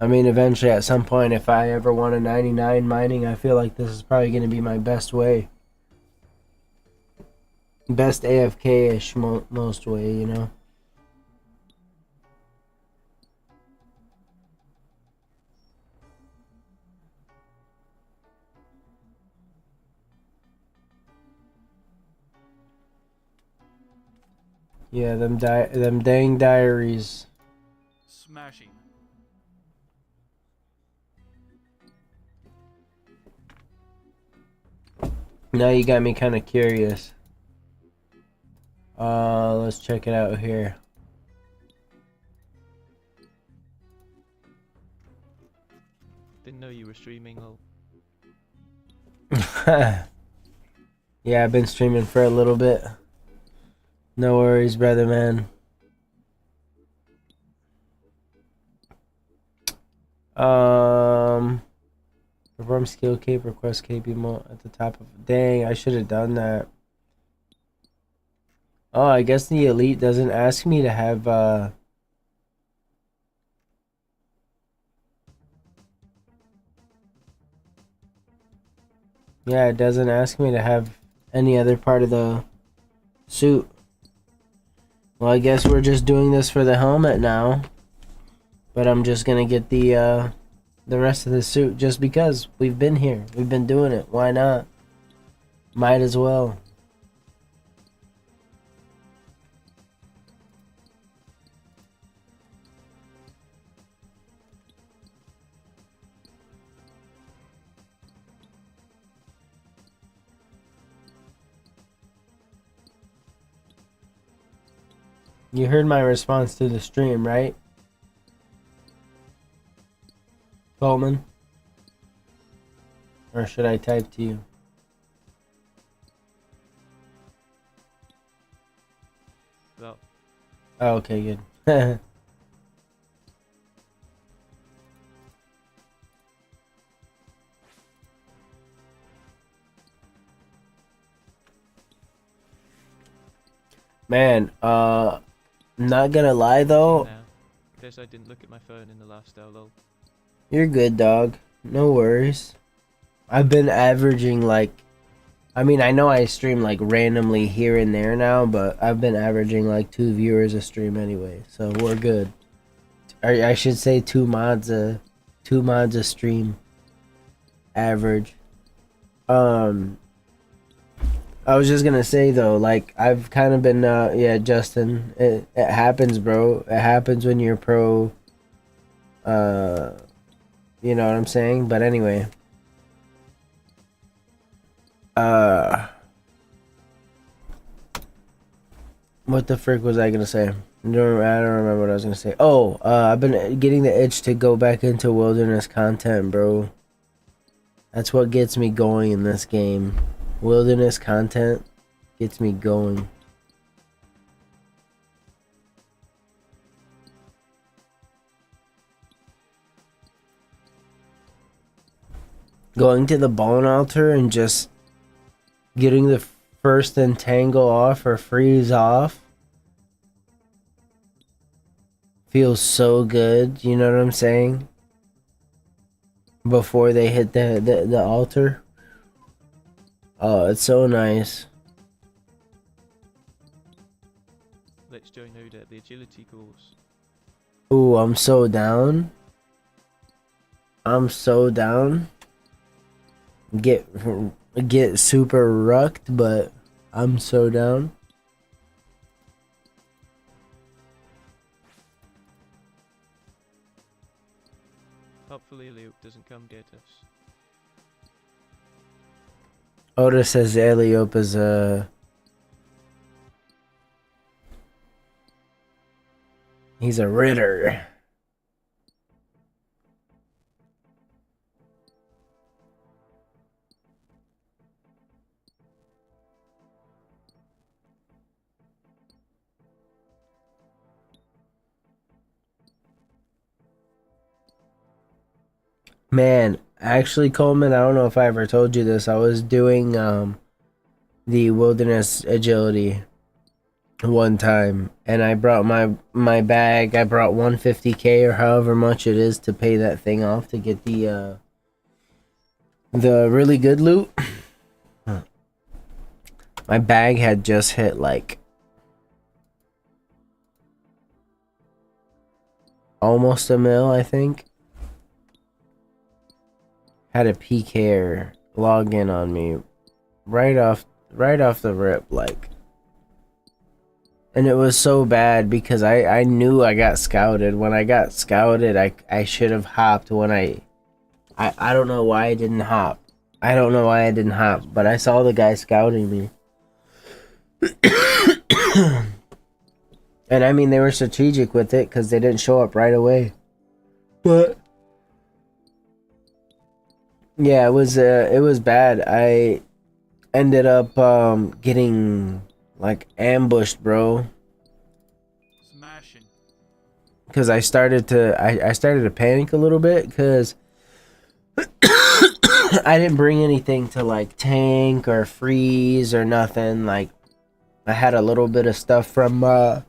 I mean, eventually at some point, if I ever want a 99 mining, I feel like this is probably gonna be my best way. Best AFK-ish most way, you know? Yeah, them dang diaries. Smashing. Now you got me kind of curious. Let's check it out here. Didn't know you were streaming. Oh, Yeah, I've been streaming for a little bit. No worries, brother, man. Perform skill cape, request cape emote at the top of. Dang, I should have done that. Oh, I guess the elite doesn't ask me to have yeah, it doesn't ask me to have any other part of the suit. Well, I guess we're just doing this for the helmet now. But I'm just gonna get the rest of the suit just because we've been here. We've been doing it. Why not? Might as well. You heard my response to the stream, right? Coleman? Or should I type to you? that. Oh, okay, good. Man, not gonna lie though. Now, guess I didn't look at my phone in the last hour. Lol. You're good, dog. No worries. I've been averaging like, I mean, I know I stream like randomly here and there now, but I've been averaging like 2 viewers a stream anyway, so we're good. I should say 2 mods a stream average. I was just gonna say though, like I've kind of been, yeah, Justin. It happens, bro. It happens when you're pro. You know what I'm saying? But anyway. What the frick was I gonna say? I don't remember what I was gonna say. Oh, I've been getting the itch to go back into wilderness content, bro. That's what gets me going in this game. Wilderness content gets me going. Going to the bone altar and just getting the first entangle off or freeze off feels so good, you know what I'm saying? Before they hit the altar. Oh, it's so nice. Let's join out at the agility course. Ooh, I'm so down. I'm so down. Get super rucked, but I'm so down. Hopefully Luke doesn't come get us. Otis says Eliope is he's a ritter. Man, Actually, Coleman, I don't know if I ever told you this. I was doing the wilderness agility one time, and I brought my bag. I brought 150K or however much it is to pay that thing off to get the really good loot. My bag had just hit like almost a mil, I think. Had a PKer log in on me right off the rip, like. And it was so bad because I knew I got scouted. When I got scouted, I should have hopped when I don't know why I didn't hop. I don't know why I didn't hop, but I saw the guy scouting me. And I mean, they were strategic with it because they didn't show up right away. But yeah, it was bad. I ended up getting like ambushed, bro. Smashing. Because I started to panic a little bit because I didn't bring anything to like tank or freeze or nothing. Like I had a little bit of stuff from like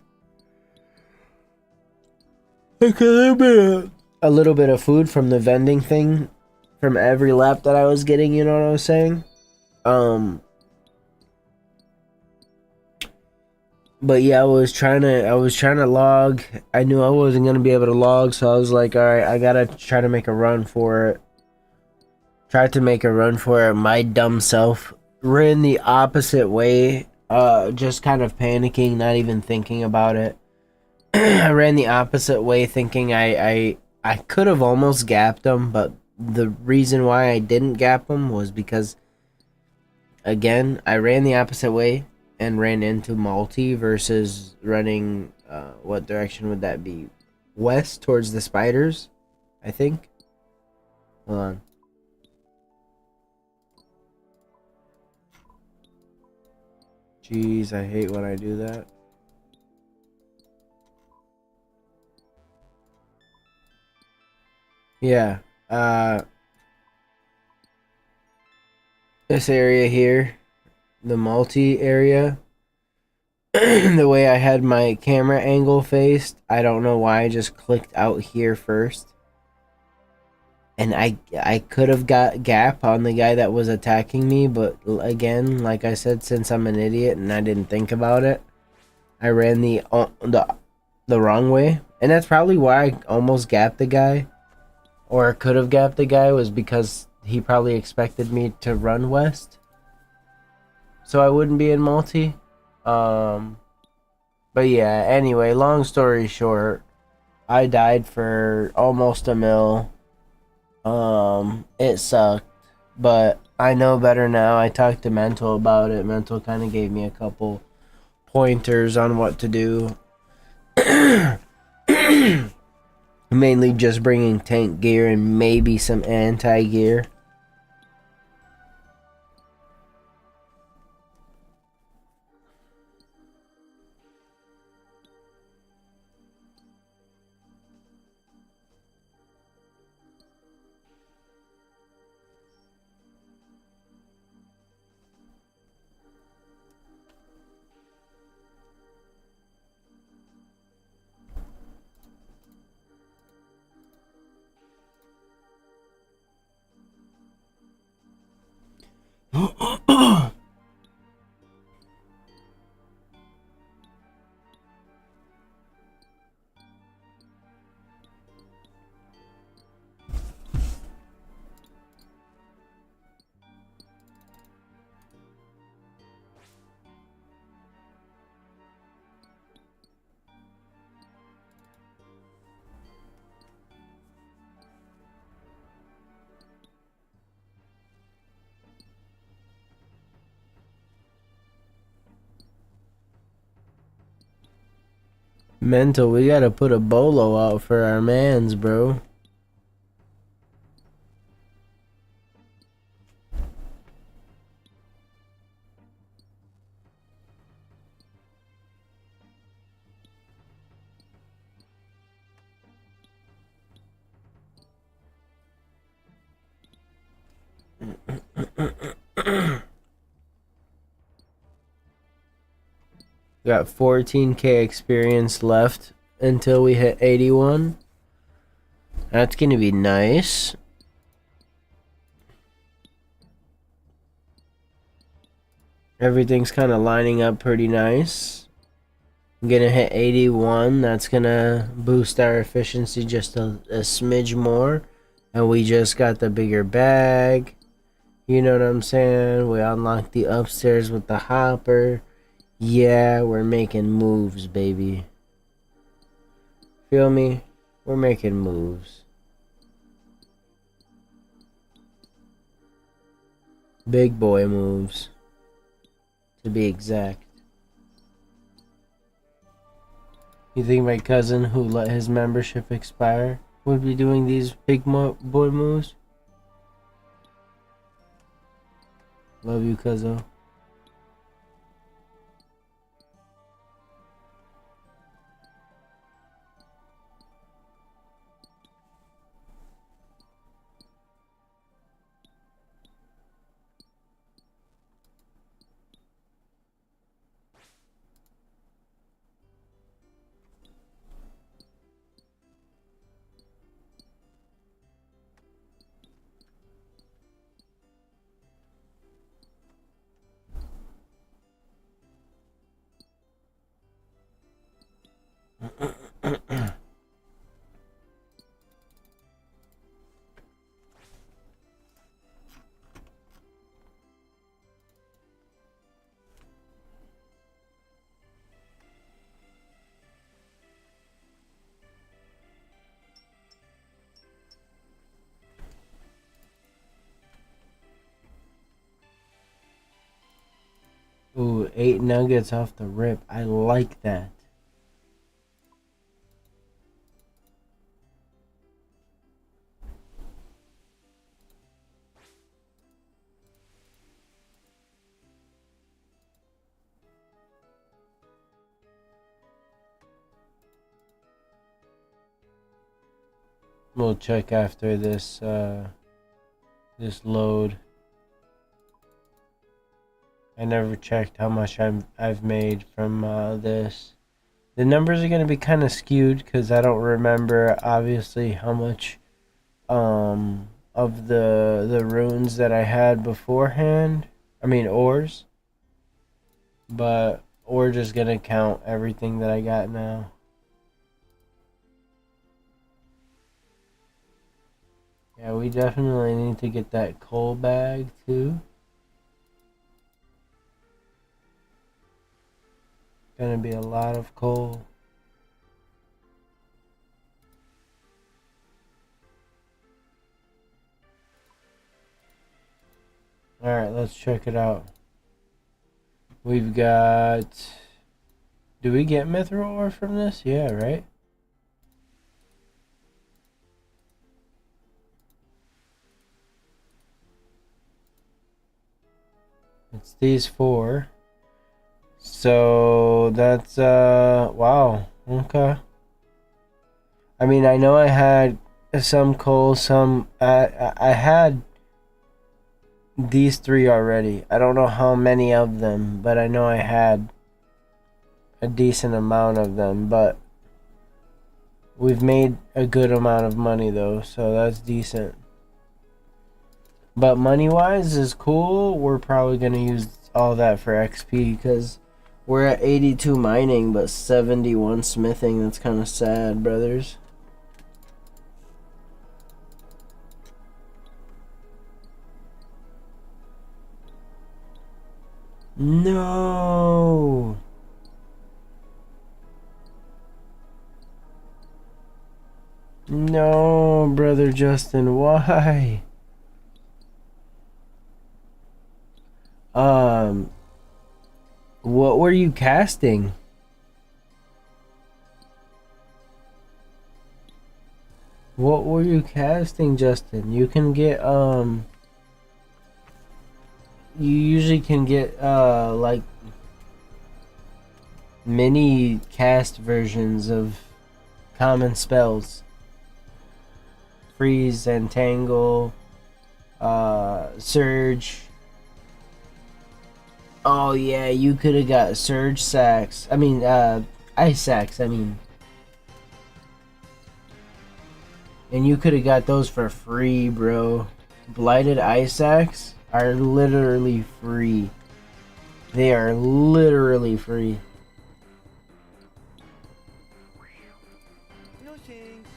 a little bit of food from the vending thing from every lap that I was getting, you know what I was saying? But yeah, I was trying to log. I knew I wasn't gonna be able to log, so I was like, all right, I gotta try to make a run for it. Tried to make a run for it. My dumb self ran the opposite way, just kind of panicking, not even thinking about it. I ran the opposite way, thinking I could have almost gapped him, but the reason why I didn't gap him was because, again, I ran the opposite way and ran into multi versus running, what direction would that be? West towards the spiders, I think. Hold on. Jeez, I hate when I do that. Yeah, this area here, the multi area, the way I had my camera angle faced, I don't know why I just clicked out here first. And I could have got gap on the guy that was attacking me, but again, like I said, since I'm an idiot and I didn't think about it, I ran the wrong way. And that's probably why I almost gapped the guy. Or could have gapped the guy, was because he probably expected me to run west, so I wouldn't be in multi. But yeah, anyway, long story short, I died for almost a mil. It sucked, but I know better now. I talked to Mental about it. Mental kind of gave me a couple pointers on what to do. Mainly just bringing tank gear and maybe some anti-gear. Mental, we gotta put a bolo out for our mans, bro. We got 14k experience left until we hit 81. That's gonna be nice. Everything's kind of lining up pretty nice. I'm gonna hit 81. That's gonna boost our efficiency just a smidge more. And we just got the bigger bag. You know what I'm saying? We unlocked the upstairs with the hopper. Yeah, we're making moves, baby. Feel me? We're making moves. Big boy moves, to be exact. You think my cousin who let his membership expire would be doing these big boy moves? Love you, cuzzo. Ooh, 8 nuggets off the rip. I like that. We'll check after this this load. I never checked how much I've made from this. The numbers are gonna be kind of skewed because I don't remember obviously how much of the runes that I had beforehand. I mean ores. But we're just gonna count everything that I got now. Yeah, we definitely need to get that coal bag too. Gonna be a lot of coal. Alright, let's check it out. We've got... Do we get mithril ore from this? Yeah, right? It's these 4. So that's wow. Okay. I mean, I know I had some coal, some I had these 3 already. I don't know how many of them, but I know I had a decent amount of them, but we've made a good amount of money though, so that's decent. But money-wise is cool. We're probably going to use all that for XP because we're at 82 mining, but 71 smithing. That's kind of sad, brothers. No! No, brother Justin, why? What were you casting? What were you casting, Justin? You can get, you usually can get, like, mini cast versions of common spells. Freeze, Entangle, Surge. Oh yeah, you could have got surge sacks. I mean, ice sacks. I mean, and you could have got those for free, bro. Blighted ice sacks are literally free. They are literally free. No thanks.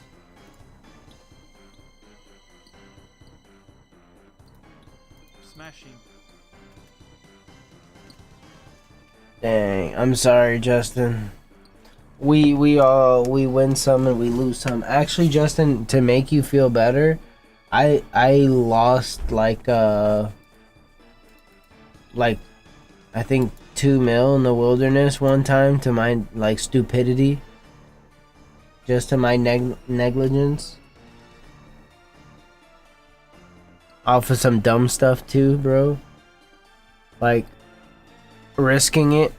Smashing. Dang, I'm sorry, Justin. We win some and we lose some. Actually, Justin, to make you feel better, I lost like I think 2 mil in the wilderness one time to my like stupidity, just to my negligence. Off of some dumb stuff too, bro. Like risking it.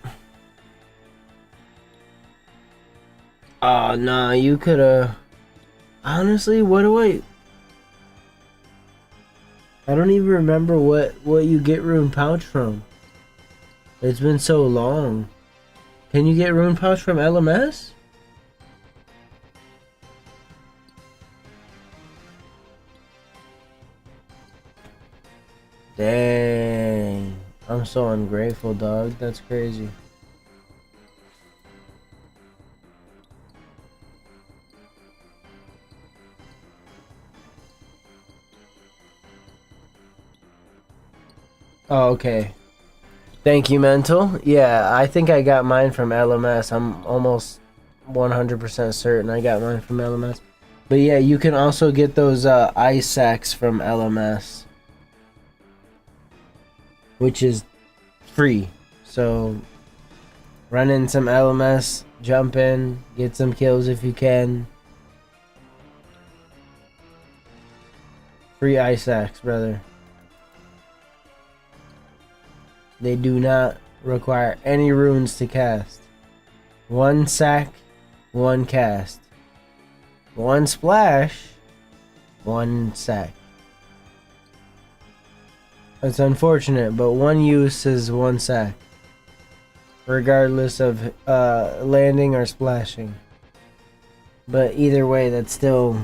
Oh nah, you coulda. Honestly, what do I don't even remember what you get rune pouch from. It's been so long. Can you get rune pouch from LMS? Dang. I'm so ungrateful, dog. That's crazy. Oh, okay. Thank you, Mental. Yeah, I think I got mine from LMS. I'm almost 100% certain I got mine from LMS. But yeah, you can also get those ice sacks from LMS, which is free. So run in some LMS, jump in, get some kills if you can. Free ice sacks, brother. They do not require any runes to cast. 1 sack, 1 cast. 1 splash, 1 sack. It's unfortunate, but 1 use is 1 sack, regardless of landing or splashing. But either way, that's still...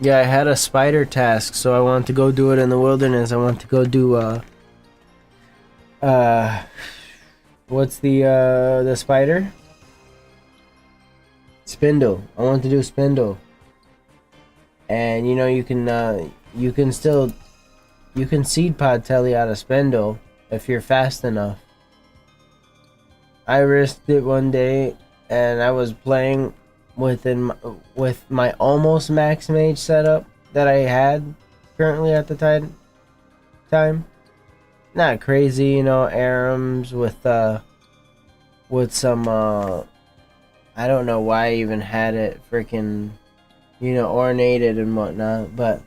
Yeah, I had a spider task, so I want to go do it in the wilderness. I want to go do what's the spider? Spindle. I want to do spindle. And you know you can still seed pod telly out of spindle if you're fast enough. I risked it one day and I was playing with my almost max mage setup that I had currently at the time. Not crazy, you know, Arams with some I don't know why I even had it freaking, you know, ornated and whatnot, but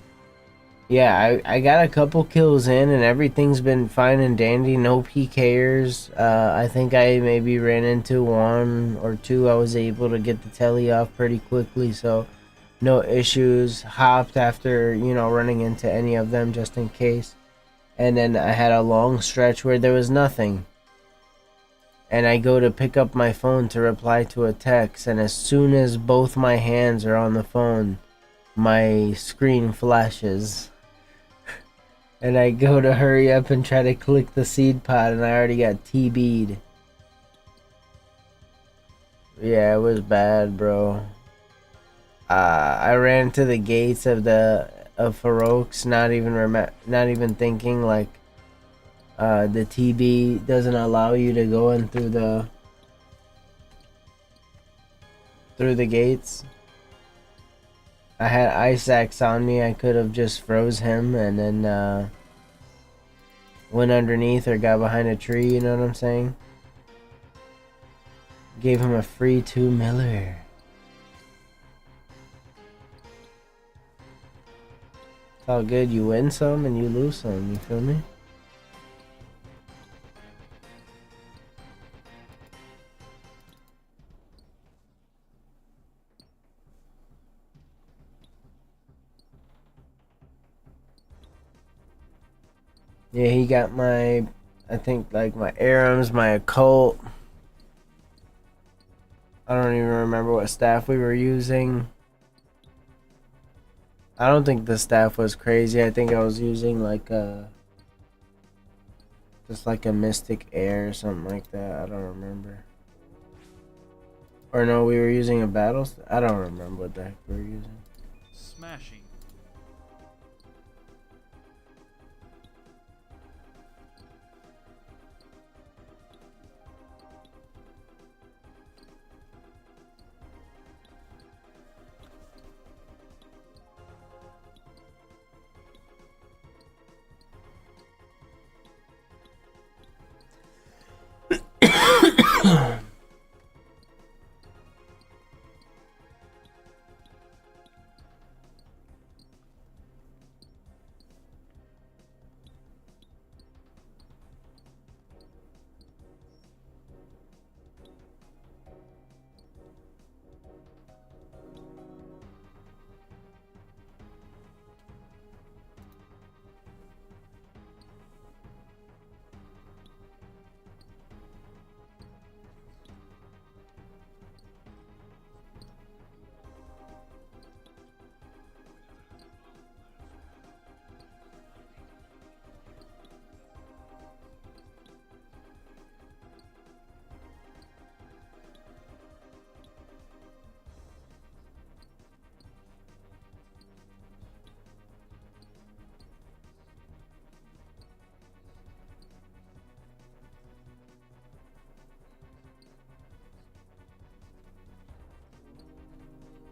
yeah, I got a couple kills in and everything's been fine and dandy, no PKers. I think I maybe ran into 1 or 2. I was able to get the telly off pretty quickly, so no issues. Hopped after, you know, running into any of them just in case. And then I had a long stretch where there was nothing. And I go to pick up my phone to reply to a text, and as soon as both my hands are on the phone, my screen flashes. And I go to hurry up and try to click the seed pod, and I already got TB'd. Yeah, it was bad, bro. I ran to the gates of Varrock's, not even thinking like the TB doesn't allow you to go in through the gates. I had ice axe on me. I could have just froze him and then went underneath or got behind a tree, you know what I'm saying? Gave him a free 2 miller. It's all good. You win some and you lose some, you feel me? Yeah, he got my, I think, like, my Arams, my occult. I don't even remember what staff we were using. I don't think the staff was crazy. I think I was using, like, just like a Mystic Air or something like that. I don't remember. Or no, we were using a battle. I don't remember what the heck we were using. Smashing.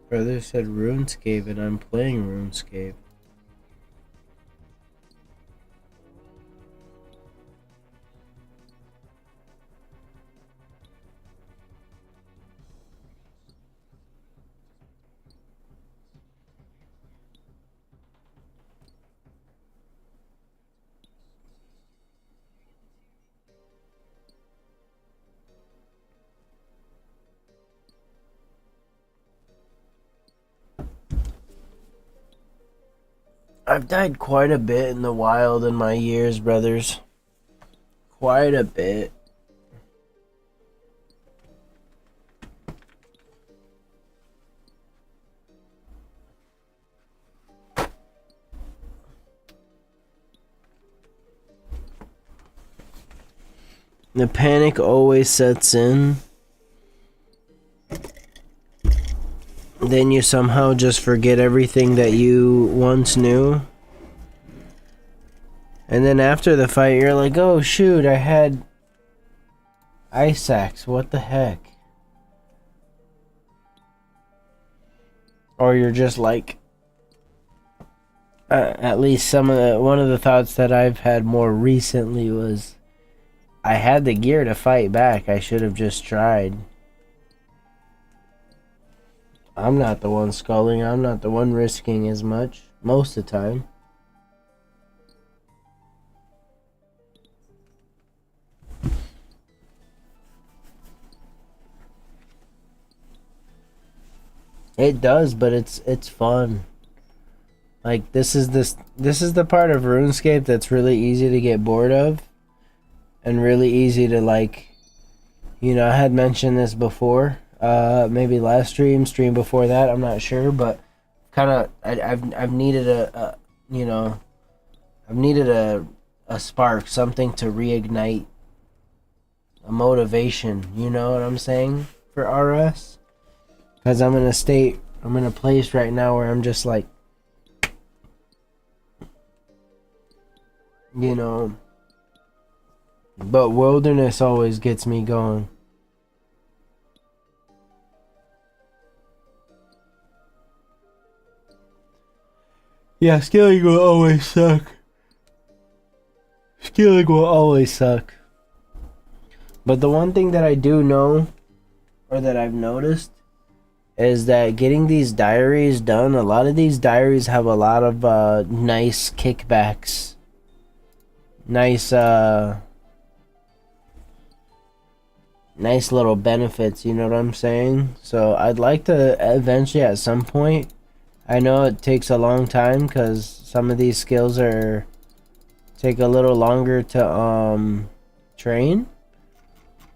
Brother said Runescape, and I'm playing Runescape. I've died quite a bit in the wild in my years, brothers. Quite a bit. The panic always sets in. Then you somehow just forget everything that you once knew. And then after the fight, you're like, oh shoot, I had ice axe. What the heck? Or you're just like, at least one of the thoughts that I've had more recently was, I had the gear to fight back. I should have just tried. I'm not the one sculling. I'm not the one risking as much most of the time. It does, but it's fun. Like this is the part of RuneScape that's really easy to get bored of, and really easy to like. You know, I had mentioned this before. Maybe last stream before that, I'm not sure, but kind of I've needed a you know, I've needed a spark, something to reignite a motivation, you know what I'm saying, for RS, because I'm in a place right now where I'm just like, you know, but wilderness always gets me going. Yeah, skilling will always suck. Skilling will always suck. But the one thing that I do know, or that I've noticed, is that getting these diaries done, a lot of these diaries have a lot of nice kickbacks. Nice little benefits, you know what I'm saying? So I'd like to eventually at some point, I know it takes a long time because some of these skills are take a little longer to train.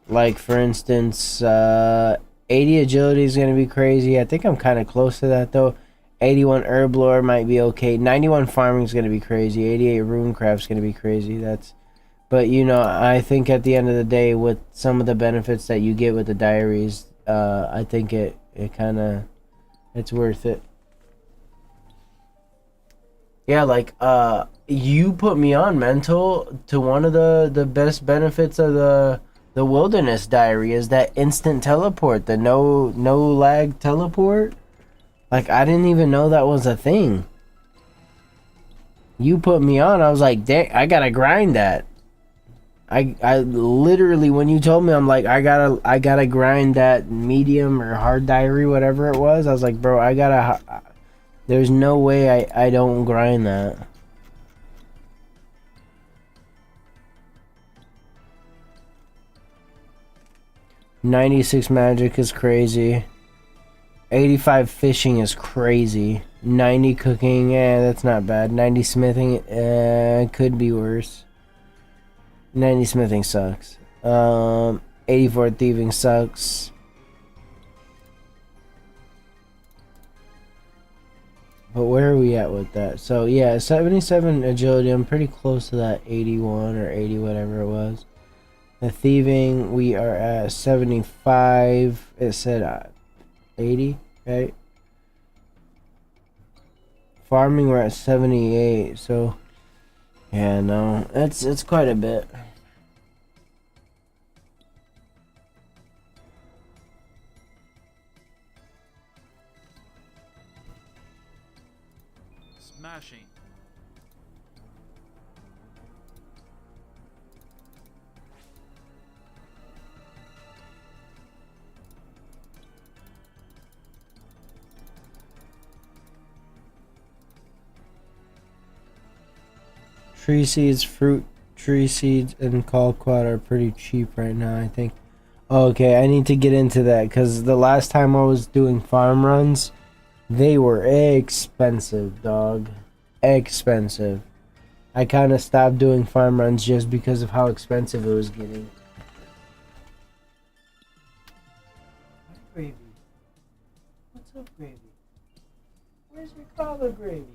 Like for instance, 80 agility is gonna be crazy. I think I'm kind of close to that though. 81 herb lore might be okay. 91 farming is gonna be crazy. 88 runecraft is gonna be crazy. But you know, I think at the end of the day, with some of the benefits that you get with the diaries, I think it's worth it. Yeah, like you put me on mental to one of the best benefits of the wilderness diary is that instant teleport, the no lag teleport. Like I didn't even know that was a thing. You put me on, I was like, dang, I gotta grind that. I literally, when you told me, I'm like, I gotta grind that medium or hard diary, whatever it was. I was like, bro, there's no way I don't grind that. $96 magic is crazy. 85 fishing is crazy. 90 cooking, that's not bad. 90 smithing, could be worse. 90 smithing sucks. 84 thieving sucks. But where are we at with that? So yeah, 77 agility. I'm pretty close to that 81 or 80, whatever it was. The thieving, we are at 75. It said 80, right? Farming, we're at 78. So yeah, no, it's quite a bit. Smashing. Tree seeds, fruit tree seeds, and colquat are pretty cheap right now, I think. Okay, I need to get into that because the last time I was doing farm runs, they were expensive, dog. Expensive. I kind of stopped doing farm runs just because of how expensive it was getting. Gravy. What's up, Gravy? Where's your collar, Gravy?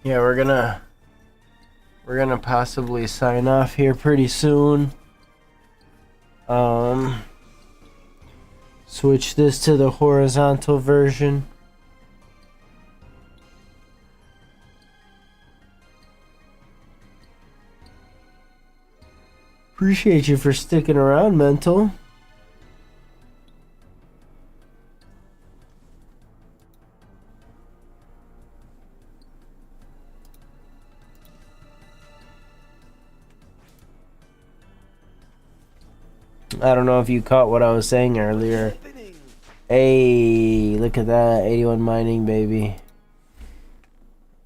Yeah, we're gonna possibly sign off here pretty soon. Switch this to the horizontal version. Appreciate you for sticking around, Mental. I don't know if you caught what I was saying earlier. Hey, look at that. 81 mining, baby.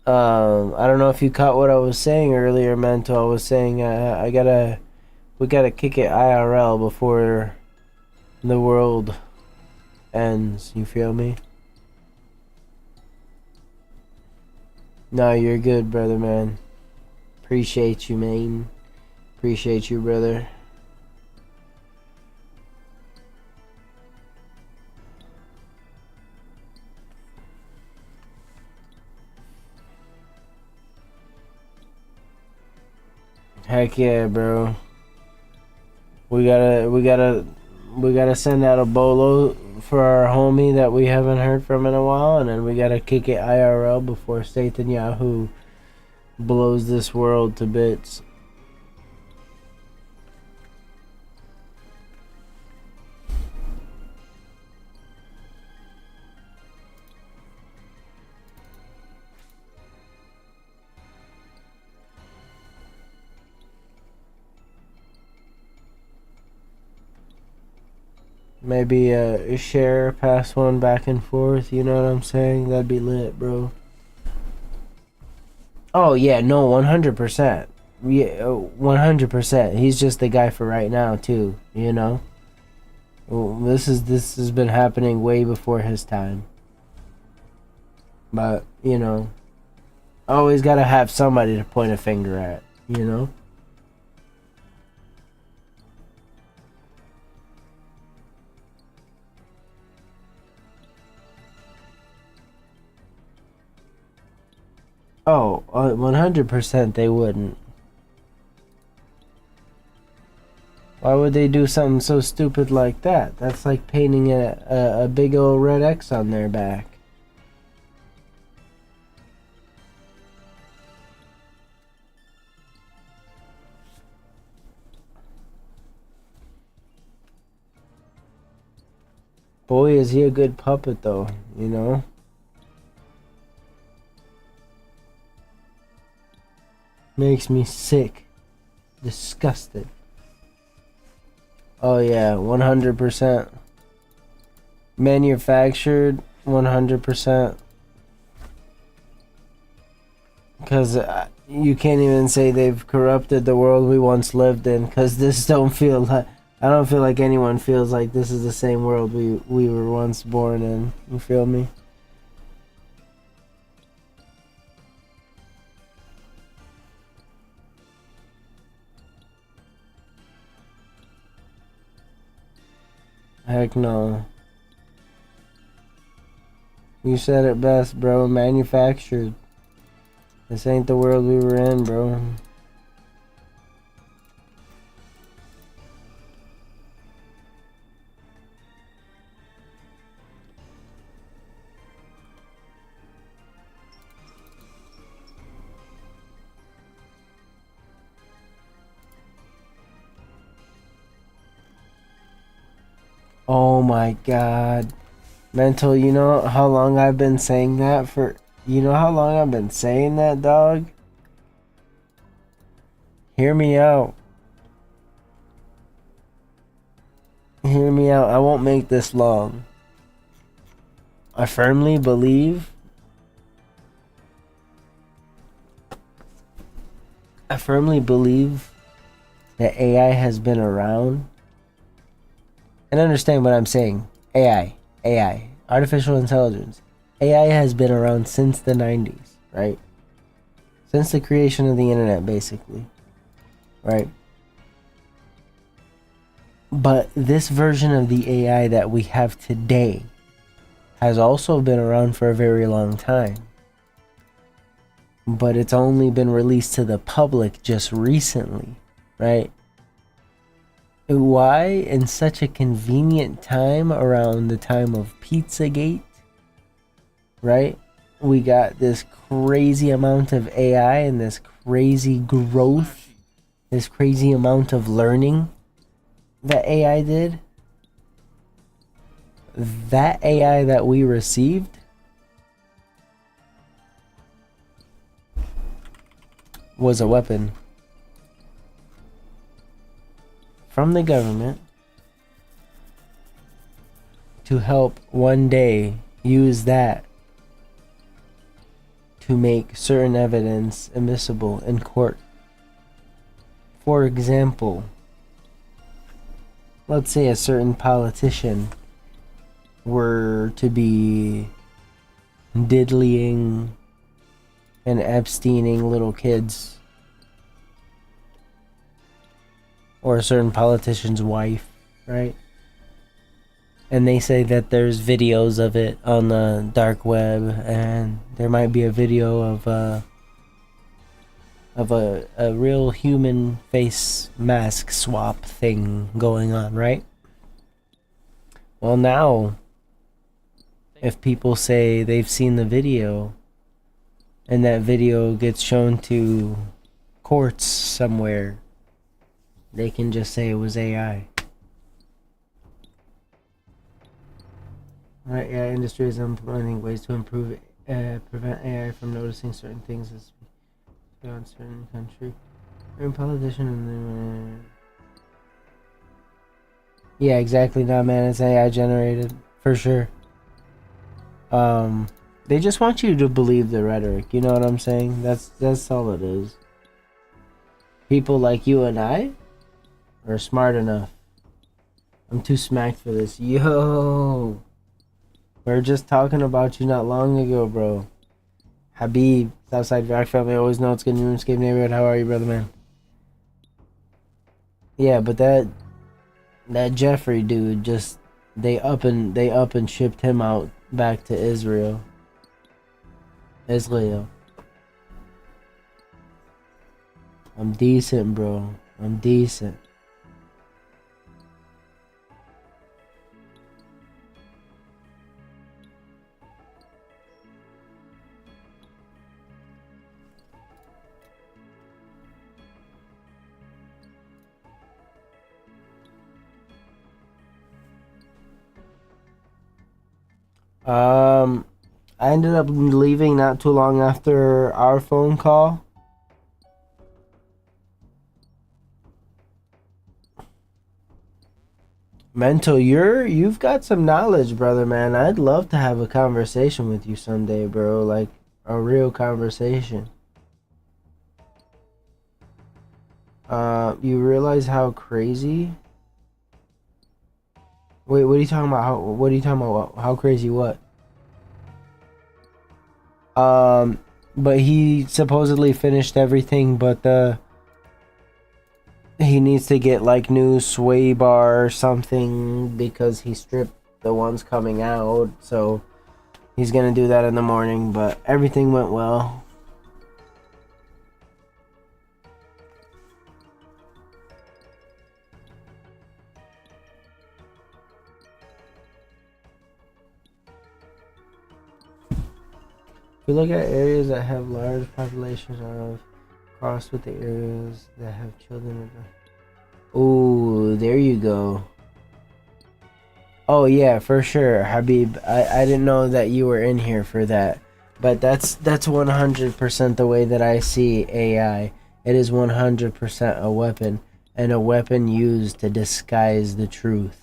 I don't know if you caught what I was saying earlier, Mental. I was saying we gotta kick it IRL before the world ends. You feel me? No, you're good, brother, man. Appreciate you, man. Appreciate you, brother. Heck yeah, bro. We gotta send out a bolo for our homie that we haven't heard from in a while, and then we gotta kick it IRL before Satan Yahoo blows this world to bits. Maybe share, pass one back and forth, you know what I'm saying? That'd be lit, bro. Oh yeah, no, 100%. Yeah, 100%. He's just the guy for right now too, you know? This has been happening way before his time. But, you know, always gotta have somebody to point a finger at, you know? Oh, 100% they wouldn't. Why would they do something so stupid like that? That's like painting a big old red X on their back. Boy, is he a good puppet though, you know? Makes me sick. Disgusted. Oh yeah, 100%. Manufactured, 100%. Because you can't even say they've corrupted the world we once lived in. Because this don't feel like... I don't feel like anyone feels like this is the same world we were once born in. You feel me? Heck no. You said it best, bro. Manufactured. This ain't the world we were in, bro. Oh my god. Mental, you know how long I've been saying that for... You know how long I've been saying that, dog? Hear me out. Hear me out. I won't make this long. I firmly believe... that AI has been around. And understand what I'm saying. AI, artificial intelligence. AI has been around since the 90s, right? Since the creation of the internet, basically, right? But this version of the AI that we have today has also been around for a very long time. But it's only been released to the public just recently, right? Why in such a convenient time around the time of Pizzagate, right? We got this crazy amount of AI and this crazy growth, this crazy amount of learning that AI did. That AI that we received was a weapon from the government to help one day use that to make certain evidence admissible in court. For example, let's say a certain politician were to be diddlying and Epsteining little kids, or a certain politician's wife, right? And they say that there's videos of it on the dark web, and there might be a video of of a real human face mask swap thing going on, right? Well, now, if people say they've seen the video, and that video gets shown to courts somewhere, they can just say it was AI. Right, yeah, industry is implementing ways to improve, prevent AI from noticing certain things as beyond certain country. Certain politician and yeah, exactly. Nah, man, it's AI generated for sure. They just want you to believe the rhetoric. You know what I'm saying? That's all it is. People like you and I are smart enough. I'm too smacked for this. Yo, we were just talking about you not long ago, bro. Habib, SouthSide Varrock family always know it's good in Runescape neighborhood. How are you, brother, man? Yeah, but that Jeffrey dude just they up and shipped him out back to Israel. I'm decent, bro. I'm decent. I ended up leaving not too long after our phone call. Mental, you've got some knowledge, brother, man. I'd love to have a conversation with you someday, bro. Like a real conversation. You realize how crazy? Wait, what are you talking about? What are you talking about? How crazy what? But he supposedly finished everything, but he needs to get like new sway bar or something because he stripped the ones coming out. So he's gonna do that in the morning. But everything went well. If we look at areas that have large populations of crossed with the areas that have children. Oh, there you go. Oh yeah, for sure, Habib. I didn't know that you were in here for that. But that's 100% the way that I see AI. It is 100% a weapon, and a weapon used to disguise the truth.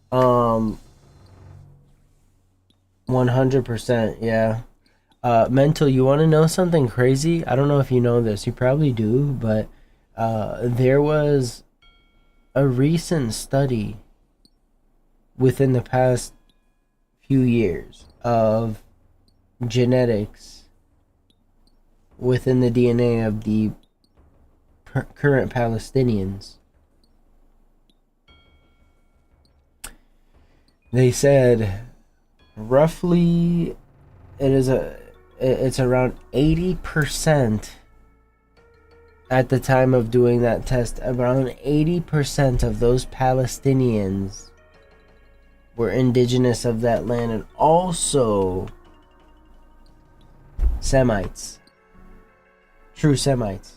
Um 100%, yeah. Mental, you want to know something crazy? I don't know if you know this. You probably do, but there was a recent study within the past few years of genetics within the DNA of the current Palestinians. They said roughly it's around 80% at the time of doing that test. Around 80% of those Palestinians were indigenous of that land and also Semites, true Semites.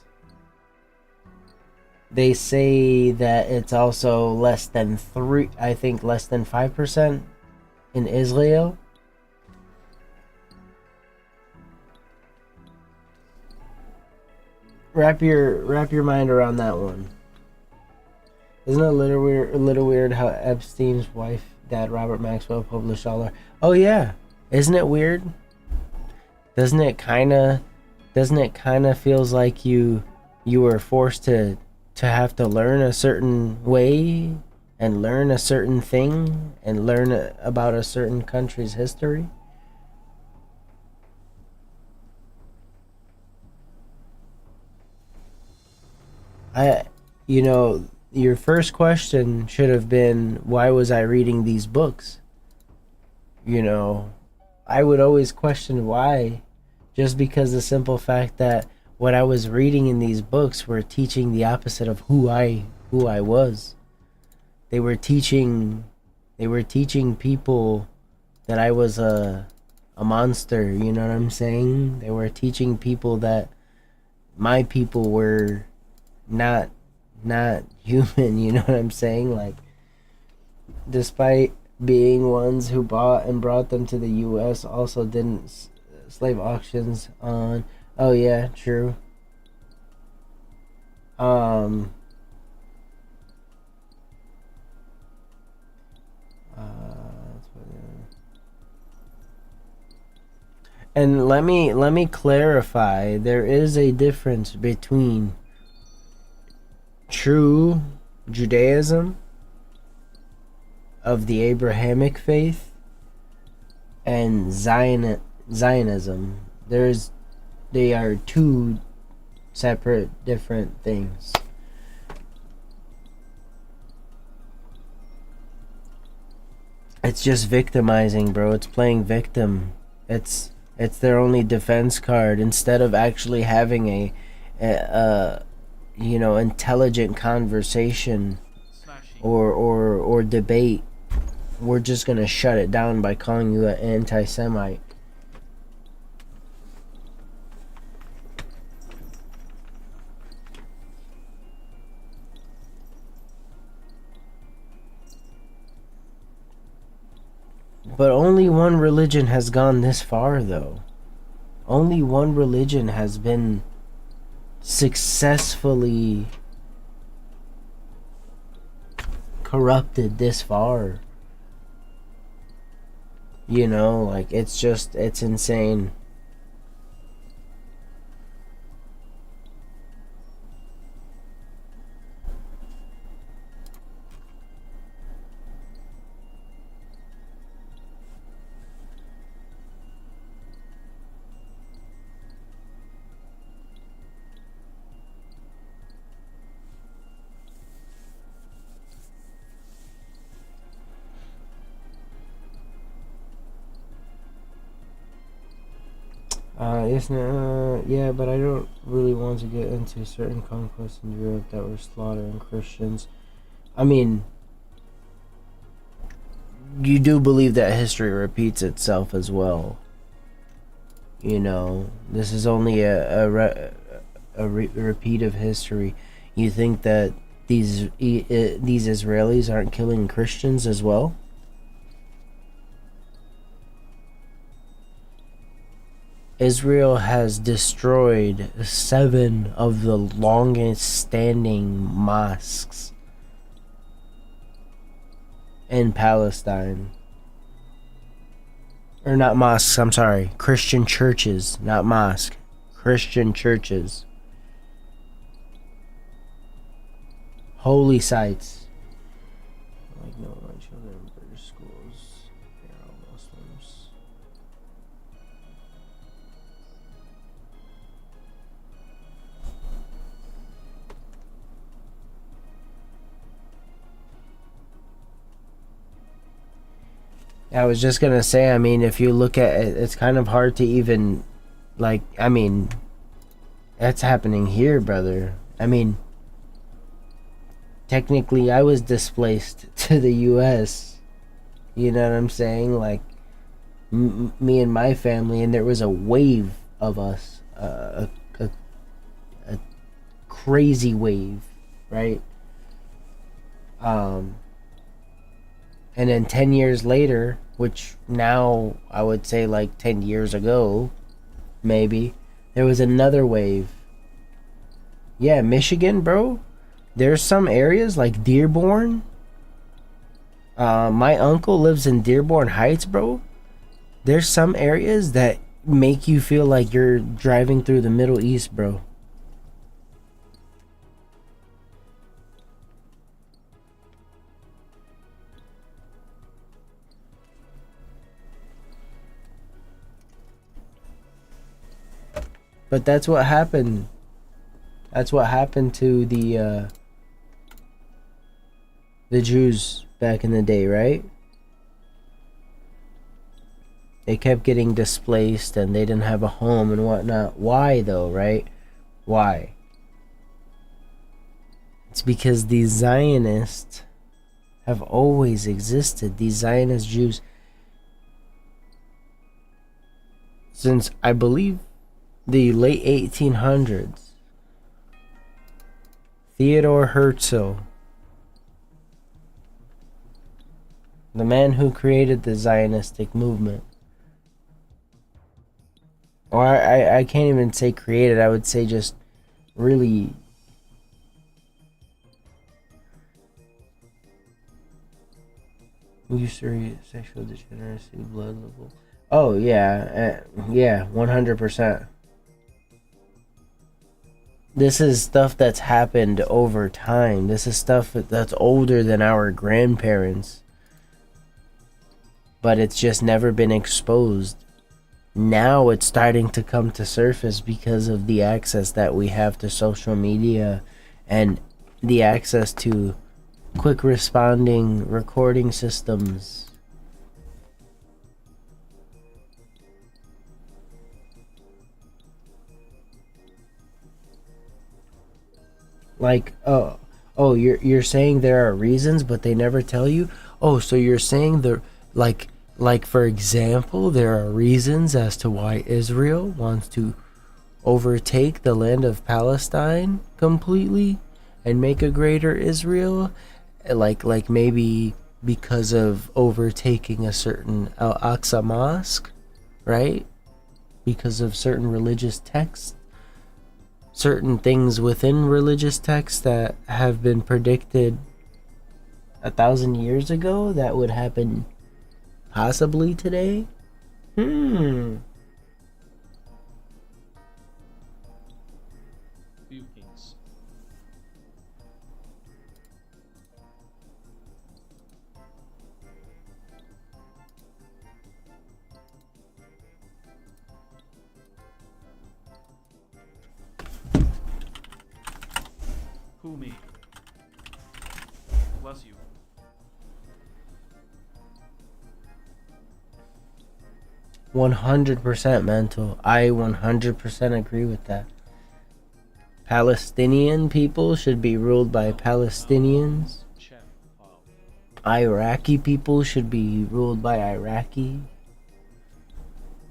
They say that it's also less than 5% in Israel. Wrap your mind around that one. Isn't it a little weird how Epstein's wife, dad Robert Maxwell, published all our... Oh yeah, isn't it weird? Doesn't it kind of feels like you were forced to have to learn a certain way and learn a certain thing and learn about a certain country's history? You know, your first question should have been, why was I reading these books? You know, I would always question why, just because the simple fact that what I was reading in these books were teaching the opposite of who I was. They were teaching people that I was a monster, you know what I'm saying? They were teaching people that my people were not human, you know what I'm saying? Like, despite being ones who bought and brought them to the US, also didn't slave auctions on. Oh yeah, true. And let me clarify, there is a difference between true Judaism of the Abrahamic faith and Zionism. They are two separate, different things. It's just victimizing, bro. It's playing victim. It's their only defense card, instead of actually having a intelligent conversation or debate. We're just gonna shut it down by calling you an anti-Semite. But only one religion has gone this far, though. Only one religion has been successfully corrupted this far. You know, like, it's insane. Yeah, but I don't really want to get into certain conquests in Europe that were slaughtering Christians. I mean, you do believe that history repeats itself as well. You know, this is only a repeat of history. You think that these Israelis aren't killing Christians as well? Israel has destroyed 7 of the longest standing mosques in Palestine. Or not mosques, I'm sorry. Christian churches, not mosque. Christian churches. Holy sites. Like, no, my children in British schools. They're all Muslims. I was just gonna say, I mean, if you look at it, it's kind of hard to even, like, I mean, that's happening here, brother. I mean, technically, I was displaced to the U.S. You know what I'm saying? Like, me and my family, and there was a wave of us, a crazy wave, right? And then 10 years later, which now I would say like 10 years ago, maybe, there was another wave. Yeah, Michigan, bro. There's some areas like Dearborn. My uncle lives in Dearborn Heights, bro. There's some areas that make you feel like you're driving through the Middle East, bro. But that's what happened. That's what happened to the The Jews back in the day, right? They kept getting displaced and they didn't have a home and whatnot. Why though, right? Why? It's because these Zionists have always existed. These Zionist Jews, since I believe the late 1800s, Theodore Herzl, the man who created the Zionistic movement, or I can't even say created, I would say just really usury, sexual degeneracy, blood level. Oh yeah, yeah, 100%. This is stuff that's happened over time. This is stuff that's older than our grandparents, but it's just never been exposed. Now it's starting to come to surface because of the access that we have to social media and the access to quick responding recording systems. Like, oh, you're saying there are reasons, but they never tell you. Oh, so you're saying there, like for example, there are reasons as to why Israel wants to overtake the land of Palestine completely and make a greater Israel, like maybe because of overtaking a certain Al-Aqsa mosque, right? Because of certain religious texts, certain things within religious texts that have been predicted 1,000 years ago that would happen possibly today. Few kings. Who, me? Bless you. %, mental. I 100% agree with that. Palestinian people should be ruled by Palestinians. Iraqi people should be ruled by Iraqi.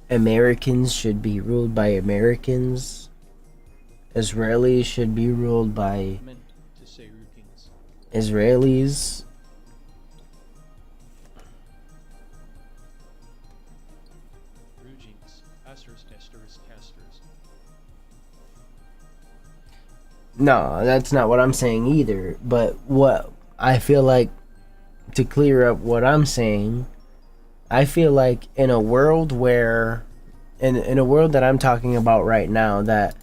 Americans should be ruled by Americans. Israelis should be ruled by Meant to say kings. Israelis. Rugings. Asters, Casters, Casters. No, that's not what I'm saying either. But what I feel like, to clear up what I'm saying, I feel like in a world where, in a world that I'm talking about right now, that,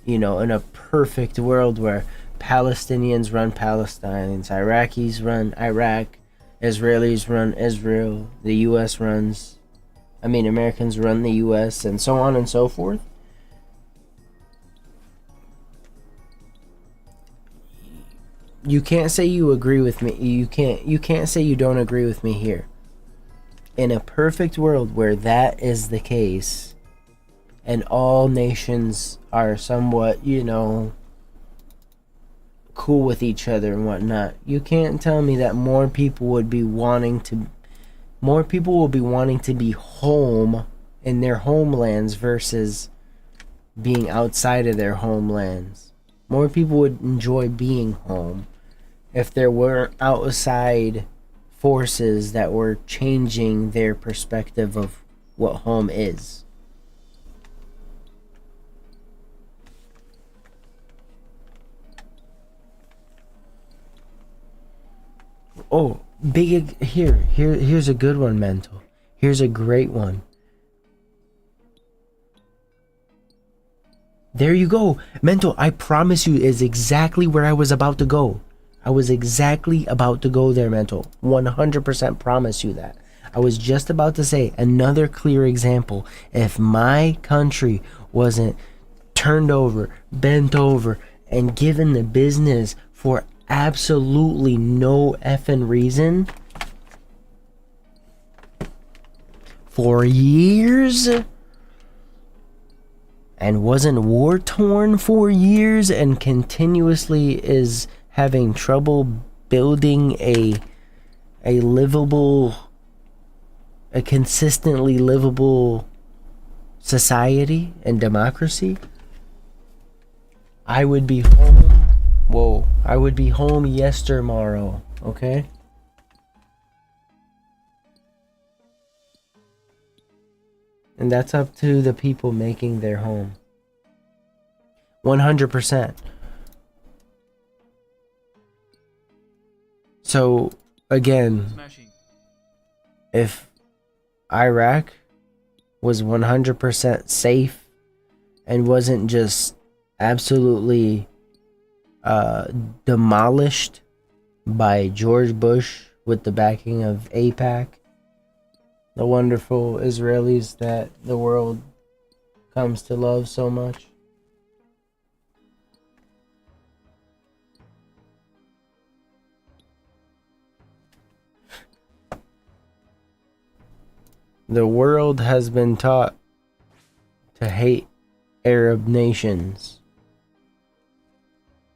you know, in a perfect world where Palestinians run Palestine, Iraqis run Iraq, Israelis run Israel, the US runs, Americans run the US, and so on and so forth. You can't say you agree with me. You can't say you don't agree with me here. In a perfect world where that is the case, and all nations are somewhat, you know, cool with each other and whatnot, you can't tell me that more people will be wanting to be home in their homelands versus being outside of their homelands. More people would enjoy being home if there were outside forces that were changing their perspective of what home is. Oh, here's a good one, Mental. Here's a great one. There you go. Mental, I promise you, is exactly where I was about to go. I was exactly about to go there, Mental. 100% promise you that. I was just about to say another clear example. If my country wasn't turned over, bent over, and given the business for absolutely no effing reason for years and wasn't war torn for years and continuously is having trouble building a livable, a consistently livable society and democracy, I would be home. Whoa, I would be home yestermorrow, okay? And that's up to the people making their home. 100%. So, again, Smashing. if Iraq was 100% safe and wasn't just absolutely demolished by George Bush with the backing of AIPAC, the wonderful Israelis that the world comes to love so much. The world has been taught to hate Arab nations.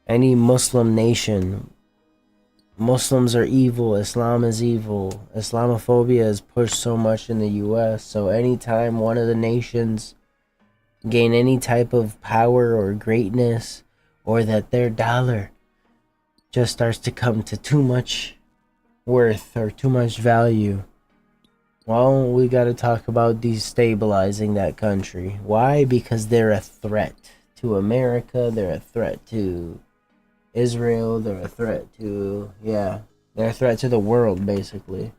Any Muslim nation. Muslims are evil, Islam is evil. Islamophobia is pushed so much in the US, so anytime one of the nations gain any type of power or greatness, or that their dollar just starts to come to too much worth or too much value, well, we gotta talk about destabilizing that country. Why? Because they're a threat to America, they're a threat to Israel, they're a threat to, they're a threat to the world, basically.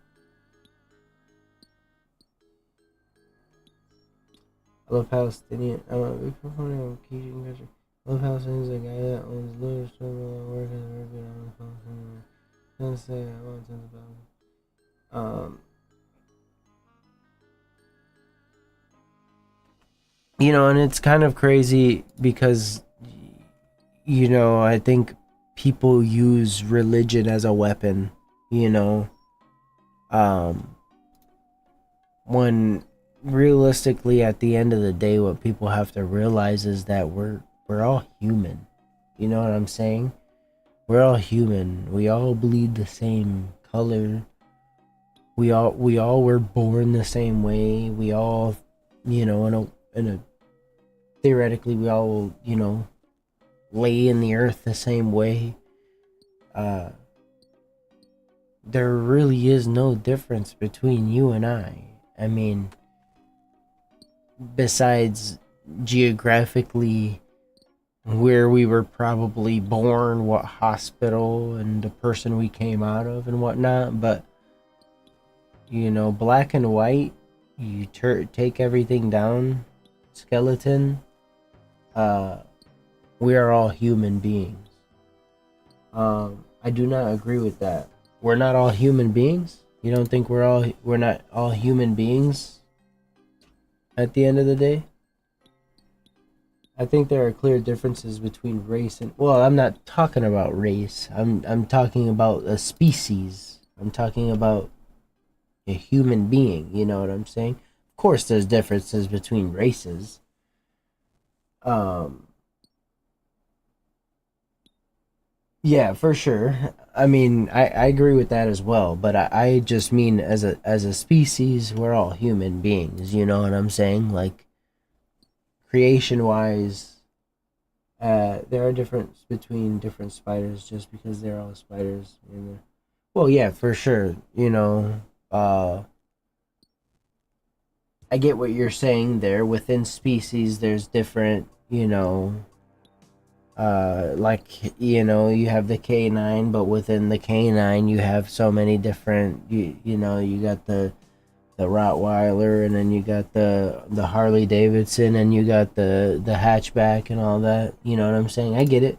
I love Palestinian. I'm a big proponent of keeping country. I love Palestinians, a guy that owns little struggle work and working on the phone. Don't say I want tens of thousands. You know, and it's kind of crazy because, you know, I think people use religion as a weapon, you know, when realistically at the end of the day what people have to realize is that we're all human. You know what I'm saying? We're all human. We all bleed the same color. We all were born the same way. We all, you know, in a theoretically we all, you know, lay in the earth the same way. There really is no difference between you and I. I mean, besides geographically where we were probably born, what hospital and the person we came out of and whatnot, but you know, black and white, you take everything down, skeleton, we are all human beings. I do not agree with that. We're not all human beings? You don't think we're not all human beings at the end of the day? I think there are clear differences between race and, well, I'm not talking about race. I'm talking about a species. I'm talking about a human being, you know what I'm saying? Of course there's differences between races. Yeah, for sure. I mean, I agree with that as well, but I just mean as a species, we're all human beings, you know what I'm saying? Like, creation wise, there are differences between different spiders just because they're all spiders. You know? Well, yeah, for sure. You know, I get what you're saying there. Within species, there's different, you know, like, you know, you have the canine, but within the canine, you have so many different, you know, you got the Rottweiler, and then you got the Harley Davidson, and you got the hatchback and all that. You know what I'm saying? I get it.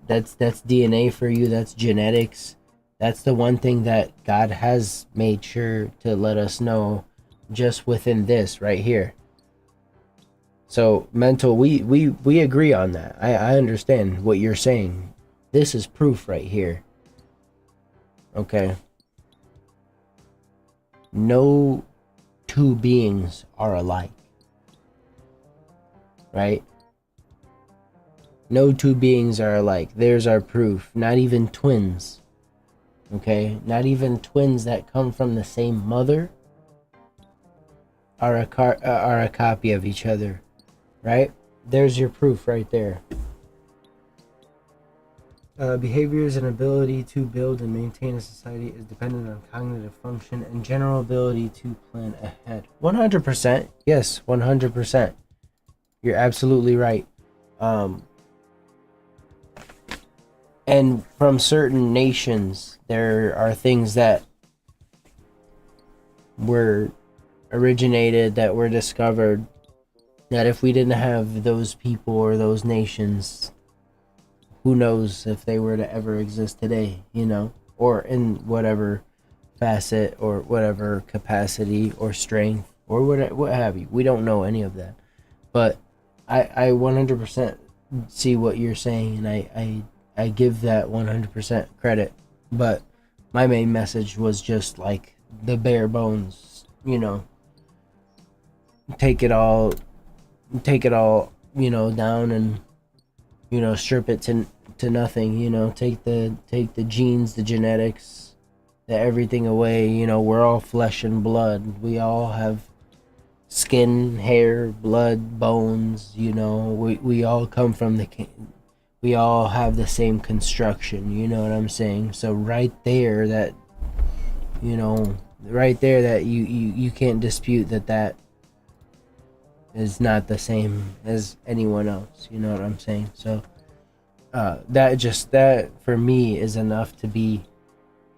That's DNA for you. That's genetics. That's the one thing that God has made sure to let us know just within this right here. So mental, we agree on that. I understand what you're saying. This is proof right here. Okay. No two beings are alike. Right? No two beings are alike. There's our proof. Not even twins. Okay? Not even twins that come from the same mother are a copy of each other. Right? There's your proof right there. Behaviors and ability to build and maintain a society is dependent on cognitive function and general ability to plan ahead. 100%. Yes, 100%. You're absolutely right. And from certain nations, there are things that were originated, that were discovered, that if we didn't have those people or those nations, who knows if they were to ever exist today, you know, or in whatever facet or whatever capacity or strength or what have you. We don't know any of that. But I 100% see what you're saying, and I give that 100% credit. But my main message was just like the bare bones, you know, take it all, you know, down and, you know, strip it to nothing, you know, take the genes, the genetics, the everything away. You know, we're all flesh and blood. We all have skin, hair, blood, bones, you know. We all come from we all have the same construction, you know what I'm saying? So right there, that, you know, right there, that you can't dispute that is not the same as anyone else, you know what I'm saying? So that for me is enough to be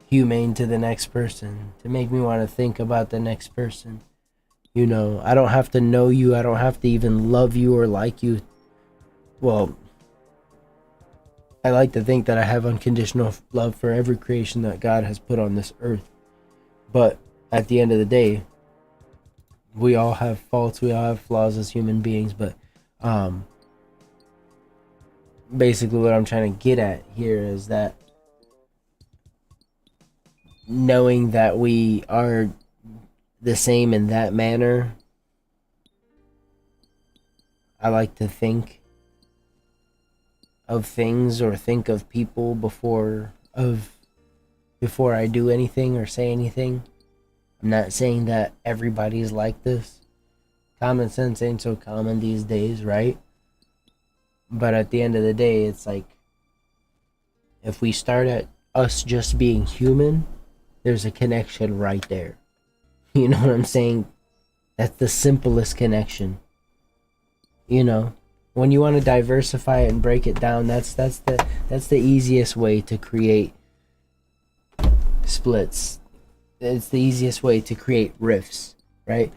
humane to the next person, to make me want to think about the next person. You know, I don't have to know you, I don't have to even love you or like you. Well, I like to think that I have unconditional love for every creation that God has put on this earth. But at the end of the day, we all have faults, we all have flaws as human beings, but basically what I'm trying to get at here is that knowing that we are the same in that manner, I like to think of things or think of people before I do anything or say anything. I'm not saying that everybody's like this. Common sense ain't so common these days, right? But at the end of the day, it's like, if we start at us just being human, there's a connection right there. You know what I'm saying? That's the simplest connection. You know, when you want to diversify it and break it down, that's the easiest way to create splits. It's the easiest way to create rifts, right?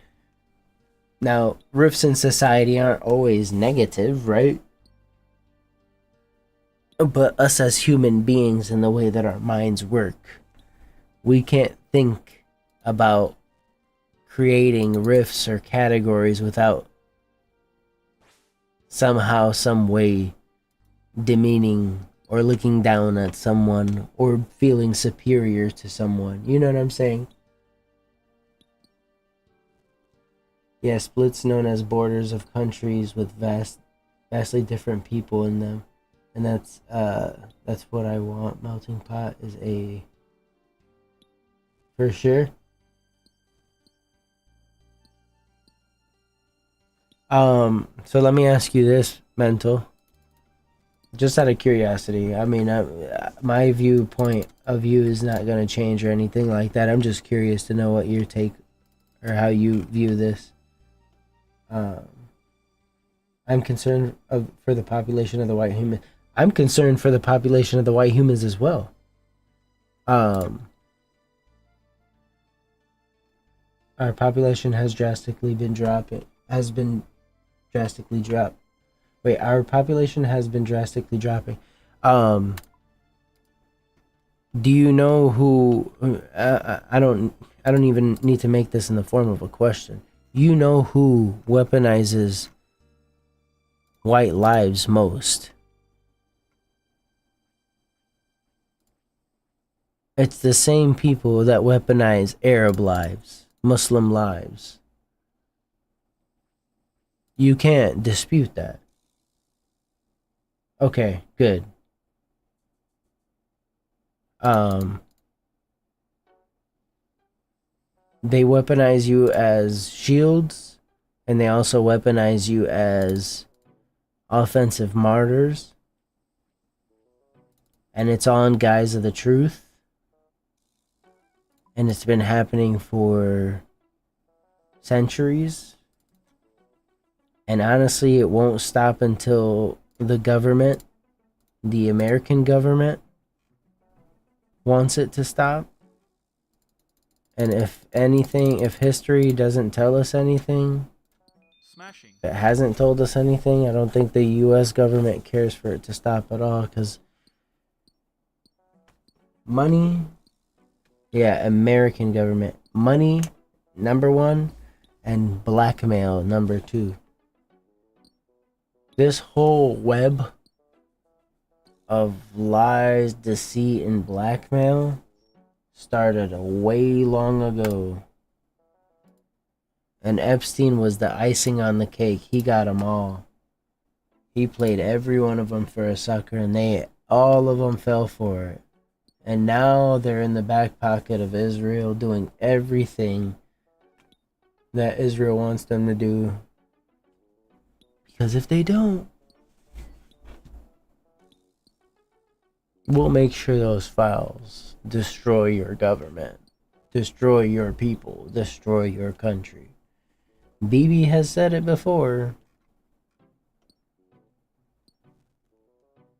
Now, rifts in society aren't always negative, right? But us as human beings, and the way that our minds work, we can't think about creating rifts or categories without somehow, some way demeaning or looking down at someone or feeling superior to someone. You know what I'm saying? Yeah, splits known as borders of countries with vastly different people in them. And that's what I want. Melting pot is a for sure. So let me ask you this, Mental. Just out of curiosity, I mean, my viewpoint of view is not going to change or anything like that. I'm just curious to know what your take or how you view this. I'm concerned for the population of the white human. I'm concerned for the population of the white humans as well. Our population has drastically been dropping. Wait, our population has been drastically dropping. Do you know who? I don't even need to make this in the form of a question. You know who weaponizes white lives most? It's the same people that weaponize Arab lives, Muslim lives. You can't dispute that. Okay, good. They weaponize you as shields, and they also weaponize you as offensive martyrs. And it's all in guise of the truth. And it's been happening for centuries. And honestly, it won't stop until the government, the American government, wants it to stop. And if anything, if history doesn't tell us anything, Smashing. if it hasn't told us anything, I don't think the US government cares for it to stop at all, because money, yeah, American government, money, number one, and blackmail, number two. This whole web of lies, deceit, and blackmail started way long ago. And Epstein was the icing on the cake. He got them all. He played every one of them for a sucker, and all of them fell for it. And now they're in the back pocket of Israel doing everything that Israel wants them to do. Because if they don't, we'll make sure those files destroy your government, destroy your people, destroy your country. Bibi has said it before.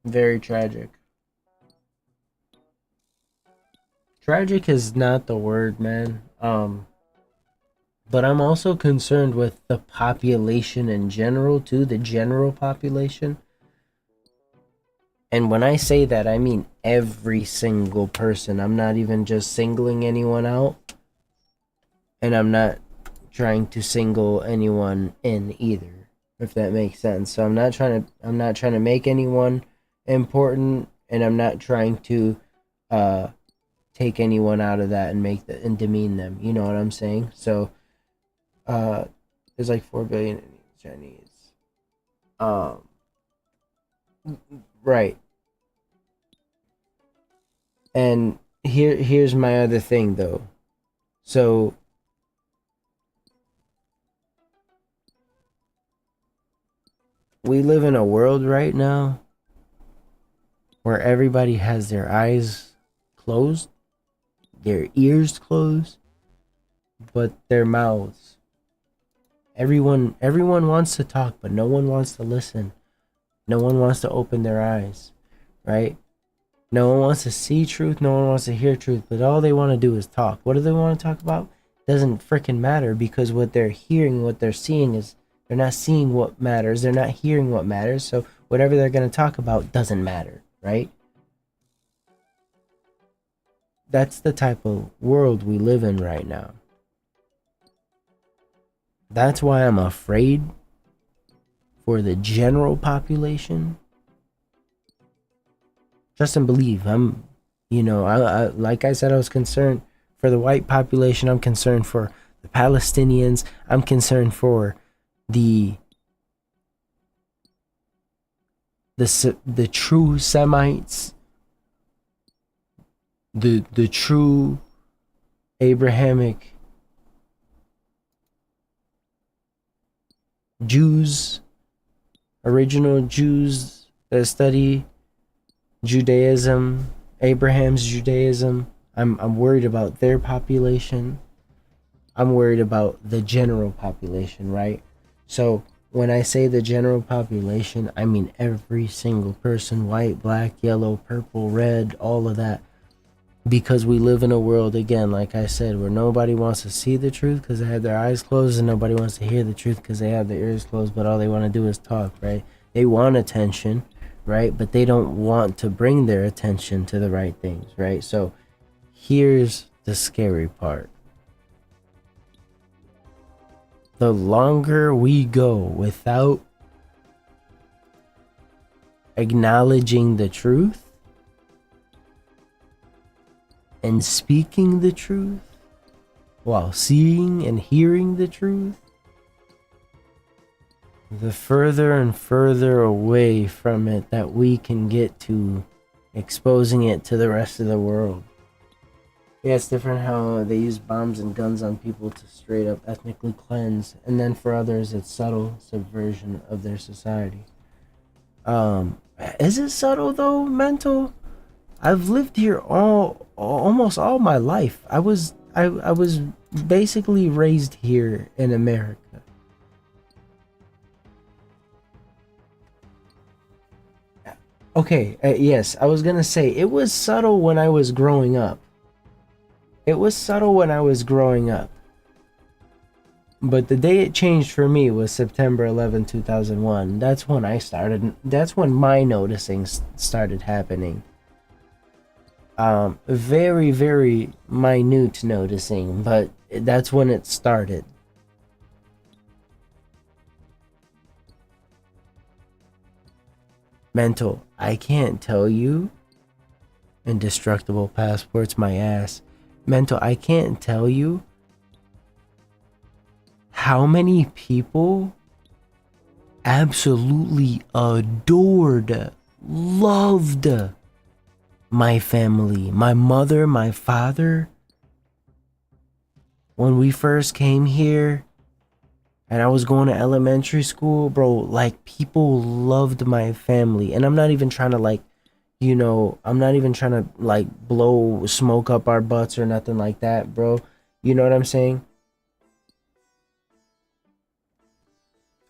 Very tragic. Tragic is not the word, man. But I'm also concerned with the population in general, too, the general population. And when I say that, I mean every single person. I'm not even just singling anyone out. And I'm not trying to single anyone in either, if that makes sense. So I'm not trying to make anyone important, and I'm not trying to take anyone out of that and demean them. You know what I'm saying? So there's like 4 billion Chinese. Right. And here's my other thing though. So we live in a world right now where everybody has their eyes closed, their ears closed, but their mouths. Everyone wants to talk, but no one wants to listen. No one wants to open their eyes, right? No one wants to see truth, no one wants to hear truth, but all they want to do is talk. What do they want to talk about? Doesn't freaking matter, because what they're hearing, what they're seeing is, they're not seeing what matters, they're not hearing what matters, so whatever they're going to talk about doesn't matter, right? That's the type of world we live in right now. That's why I'm afraid for the general population. Trust and believe. I like I said, I was concerned for the white population. I'm concerned for the Palestinians. I'm concerned for the true Semites, the true Abrahamic Jews, original Jews that study Judaism, Abraham's Judaism. I'm worried about their population. I'm worried about the general population, right? So when I say the general population, I mean every single person, white, black, yellow, purple, red, all of that. Because we live in a world, again, like I said, where nobody wants to see the truth because they have their eyes closed, and nobody wants to hear the truth because they have their ears closed, but all they want to do is talk, right? They want attention, right? But they don't want to bring their attention to the right things, right? So here's the scary part. The longer we go without acknowledging the truth and speaking the truth, while seeing and hearing the truth, the further and further away from it that we can get to exposing it to the rest of the world. Yeah, it's different how they use bombs and guns on people to straight up ethnically cleanse, and then for others it's subtle subversion of their society. Is it subtle though, mental? I've lived here almost all my life. I was basically raised here in America. Okay, yes, I was gonna say it was subtle when I was growing up. It was subtle when I was growing up. But the day it changed for me was September 11, 2001. That's when that's when my noticing started happening. Very, very minute noticing, but that's when it started. Mental, I can't tell you. Indestructible passports, my ass. Mental, I can't tell you how many people absolutely adored, loved my family, my mother, my father. When we first came here and I was going to elementary school, bro, like people loved my family. And I'm not even trying to like, I'm not even trying to like blow smoke up our butts or nothing like that, bro. You know what I'm saying?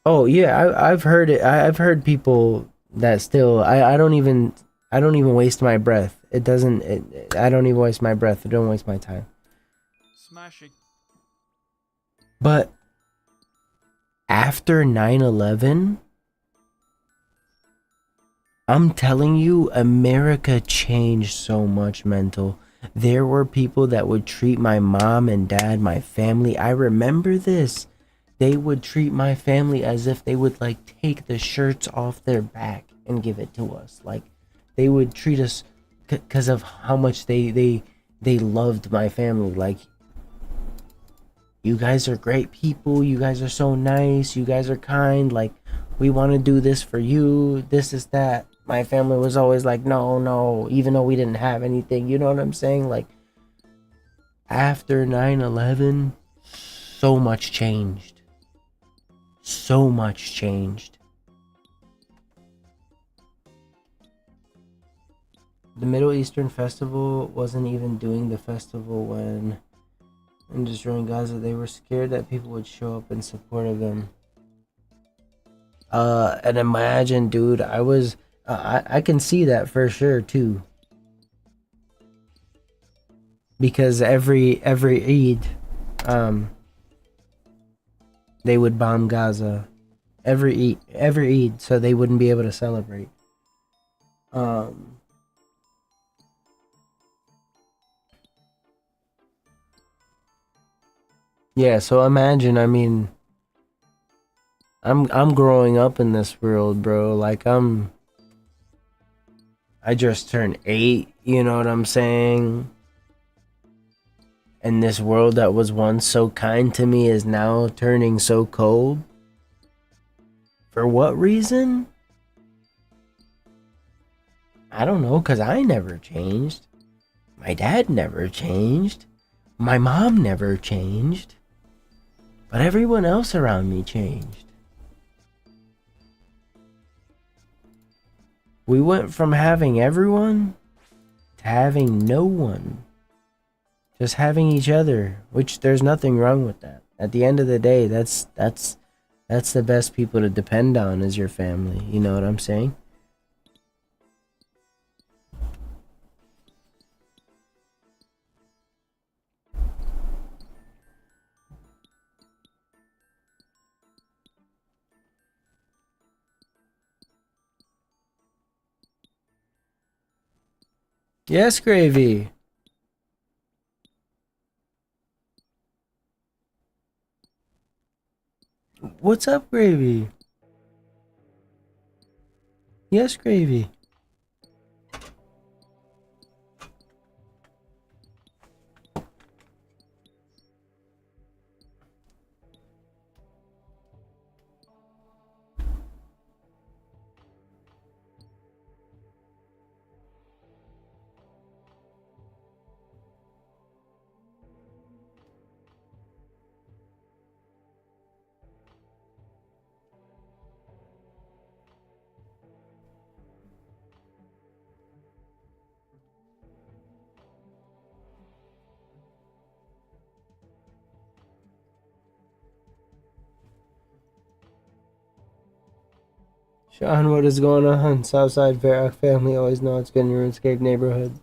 Oh yeah, I've heard it. I've heard people that still. I don't even waste my breath. I don't even waste my breath. I don't waste my time. Smashing. But after 9/11, I'm telling you, America changed so much, mental. There were people that would treat my mom and dad, my family. I remember this. They would treat my family as if they would like take the shirts off their back and give it to us. Like they would treat us because of how much they loved my family. Like, you guys are great people. You guys are so nice. You guys are kind. Like, we want to do this for you. This is that. My family was always like, no, even though we didn't have anything. You know what I'm saying? Like, after 9/11, so much changed. So much changed. The Middle Eastern Festival wasn't even doing the festival when in destroying Gaza. They were scared that people would show up in support of them. And imagine, dude, I can see that for sure too. Because every Eid, they would bomb Gaza. Every Eid, so they wouldn't be able to celebrate. Yeah, so imagine, I mean, I'm growing up in this world, bro. Like I just turned 8, you know what I'm saying? And this world that was once so kind to me is now turning so cold. For what reason? I don't know, cuz I never changed. My dad never changed. My mom never changed. But everyone else around me changed. We went from having everyone to having no one. Just having each other, which there's nothing wrong with that. At the end of the day, that's the best people to depend on is your family. You know what I'm saying? Yes, Gravy. What's up, Gravy? Yes, Gravy. Sean, what is going on? Southside Varrock family always know it's good in your Runescape neighborhood.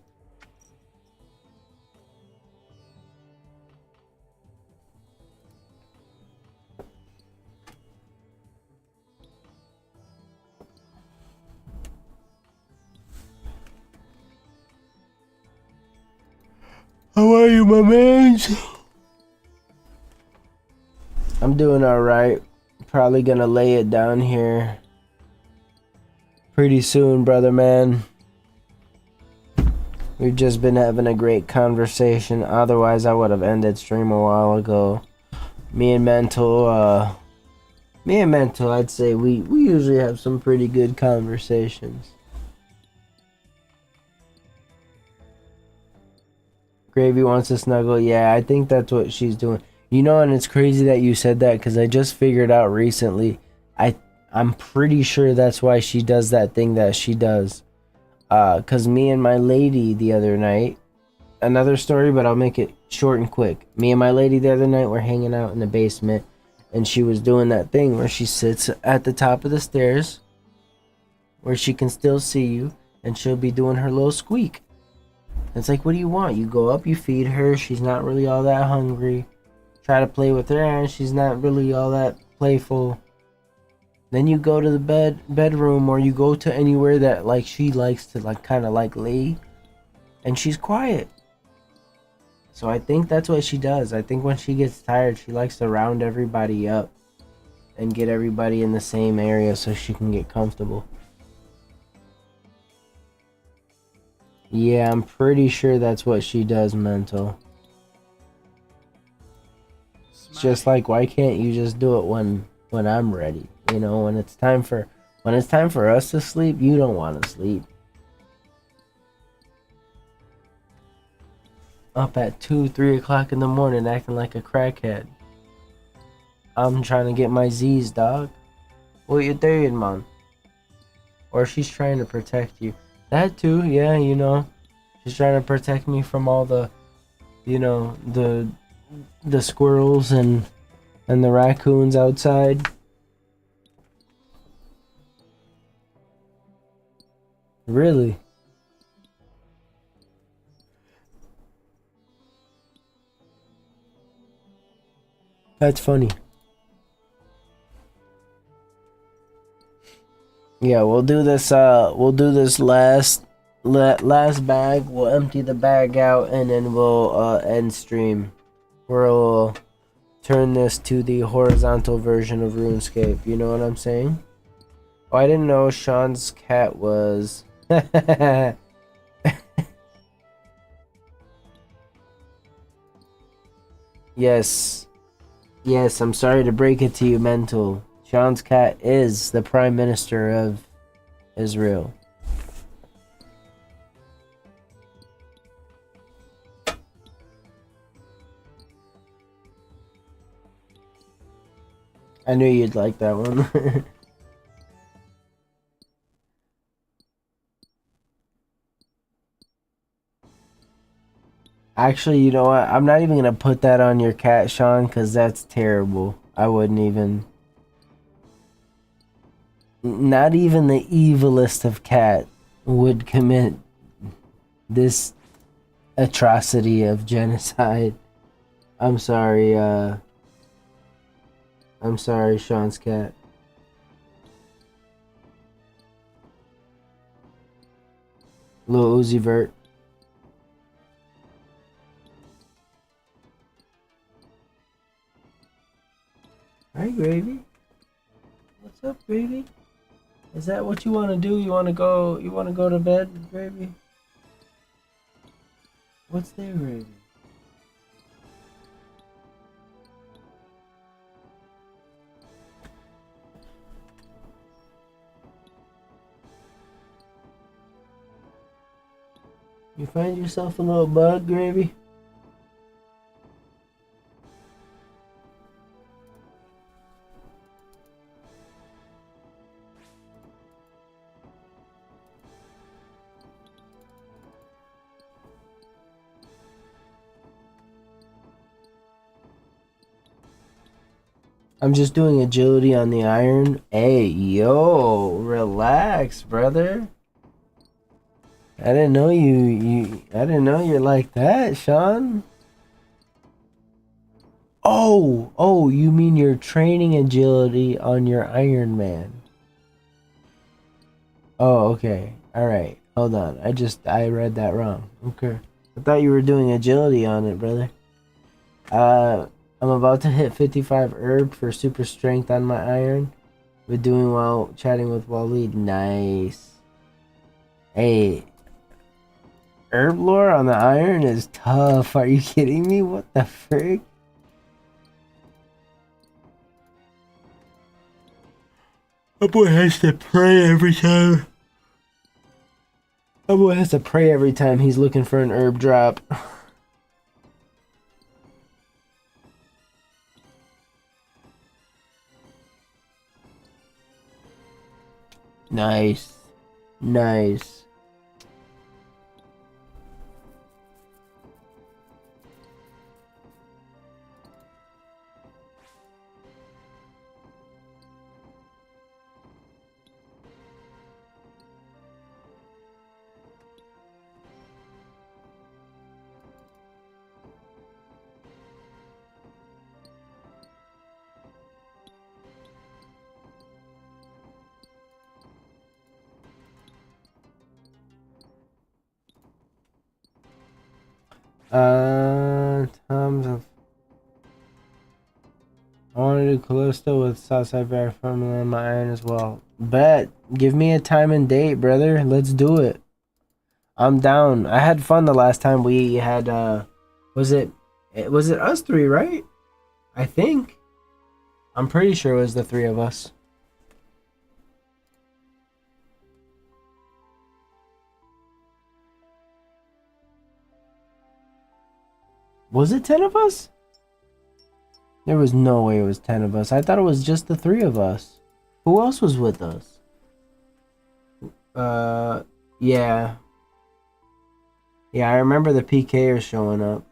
How are you, my man? I'm doing alright. Probably gonna lay it down here pretty soon, brother man. We've just been having a great conversation. Otherwise, I would have ended stream a while ago. Me and Mental, I'd say we usually have some pretty good conversations. Gravy wants to snuggle. Yeah, I think that's what she's doing. You know, and it's crazy that you said that because I just figured out recently. I'm pretty sure that's why she does that thing that she does. Cause me and my lady the other night, another story, but I'll make it short and quick. Me and my lady the other night were hanging out in the basement, and she was doing that thing where she sits at the top of the stairs, where she can still see you, and she'll be doing her little squeak. It's like, what do you want? You go up, you feed her. She's not really all that hungry. Try to play with her, and she's not really all that playful. Then you go to the bedroom, or you go to anywhere that like she likes to like kind of like lay, and she's quiet. So I think that's what she does. I think when she gets tired, she likes to round everybody up and get everybody in the same area so she can get comfortable. Yeah, I'm pretty sure that's what she does, Mental. It's just like, why can't you just do it when I'm ready? You know, when it's time for us to sleep, you don't want to sleep. Up at 2, 3 o'clock in the morning acting like a crackhead. I'm trying to get my Z's, dog. What you doing, man? Or she's trying to protect you. That too, yeah, you know. She's trying to protect me from all the, you know, the squirrels and the raccoons outside. Really? That's funny. Yeah, we'll do this last bag. We'll empty the bag out and then we'll end stream. We'll turn this to the horizontal version of RuneScape. You know what I'm saying? Oh, I didn't know Sean's cat was Yes. Yes, I'm sorry to break it to you, Mental. Sean's cat is the Prime Minister of Israel. I knew you'd like that one. Actually, you know what? I'm not even gonna put that on your cat, Sean, because that's terrible. I wouldn't even. Not even the evilest of cat would commit this atrocity of genocide. I'm sorry, Sean's cat. Lil Uzi Vert. Hi, Gravy. What's up, Gravy? Is that what you want to do? You want to go to bed, Gravy? What's there, Gravy? You find yourself a little bug, Gravy? I'm just doing agility on the iron. Hey, yo, relax, brother. I didn't know I didn't know you're like that, Sean. Oh, you mean you're training agility on your Iron Man. Oh, okay. Alright. Hold on. I read that wrong. Okay. I thought you were doing agility on it, brother. I'm about to hit 55 herb for super strength on my iron. We're doing while chatting with Waleed. Nice. Hey, herb lore on the iron is tough. Are you kidding me? What the frick? My boy has to pray every time. My boy has to pray every time he's looking for an herb drop. Nice. Nice. Tons of. I want to do Callisto with SouthSide Varrock formula on my iron as well. Bet. Give me a time and date, brother. Let's do it. I'm down. I had fun the last time we had. Was it us three, right? I think. I'm pretty sure it was the three of us. Was it 10 of us? There was no way it was 10 of us. I thought it was just the three of us. Who else was with us? Yeah. Yeah, I remember the PKers showing up.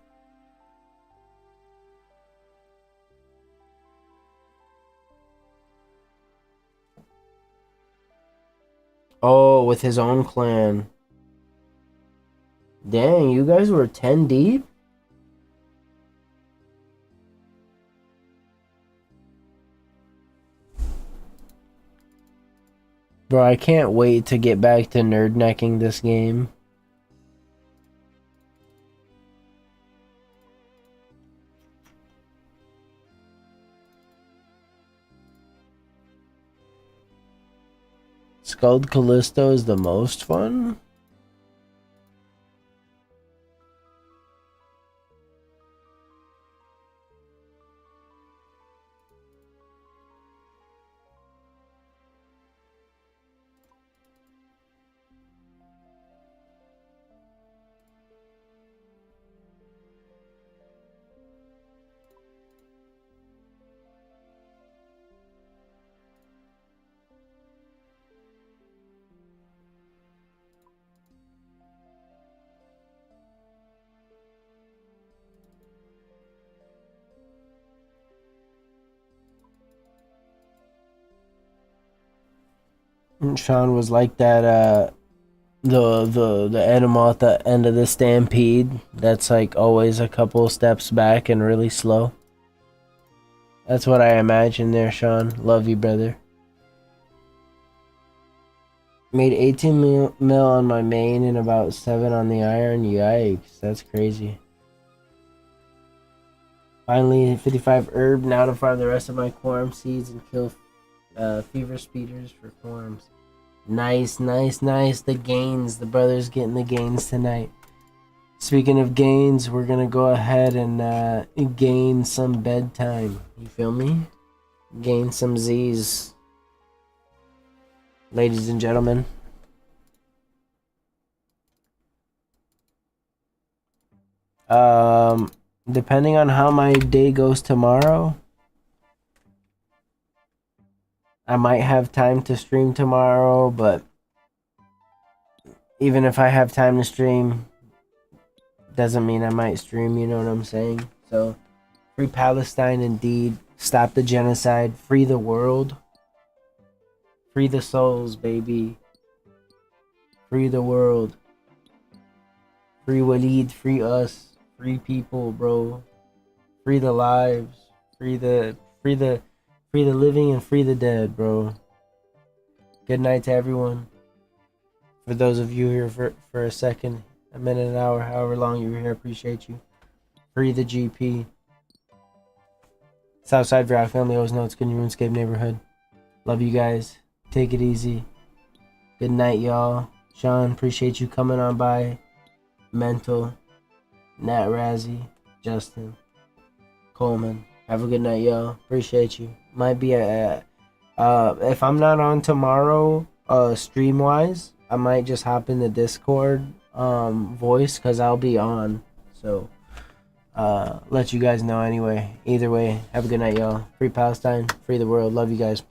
Oh, with his own clan. Dang, you guys were 10 deep? Bro, I can't wait to get back to nerd necking this game. Skulled Callisto is the most fun? Sean was like that, the animal at the end of the stampede that's like always a couple steps back and really slow. That's what I imagine there, Sean. Love you, brother. Made 18 mil on my main and about 7 on the iron. Yikes, that's crazy. Finally, 55 herb. Now to farm the rest of my quorum seeds and kill fever speeders for quorums. Nice. The gains. The brothers getting the gains tonight. Speaking of gains, we're gonna go ahead and gain some bedtime. You feel me? Gain some Z's. Ladies and gentlemen. Depending on how my day goes tomorrow, I might have time to stream tomorrow, but even if I have time to stream, doesn't mean I might stream, you know what I'm saying? So, Free Palestine indeed. Stop the genocide. Free the world. Free the souls, baby. Free the world. Free Waleed. Free us. Free people, bro. Free the lives. Free the living and free the dead, bro. Good night to everyone. For those of you here for a second, a minute, an hour, however long you were here, appreciate you. Free the GP. Southside Varrock family always know it's good in your RuneScape neighborhood. Love you guys. Take it easy. Good night, y'all. Sean, appreciate you coming on by. Mental. Nat Razzie. Justin. Coleman. Have a good night, y'all. Appreciate you. Might be if I'm not on tomorrow, stream wise, I might just hop in the Discord voice because I'll be on. So let you guys know anyway. Either way, have a good night, y'all. Free Palestine, free the world. Love you guys.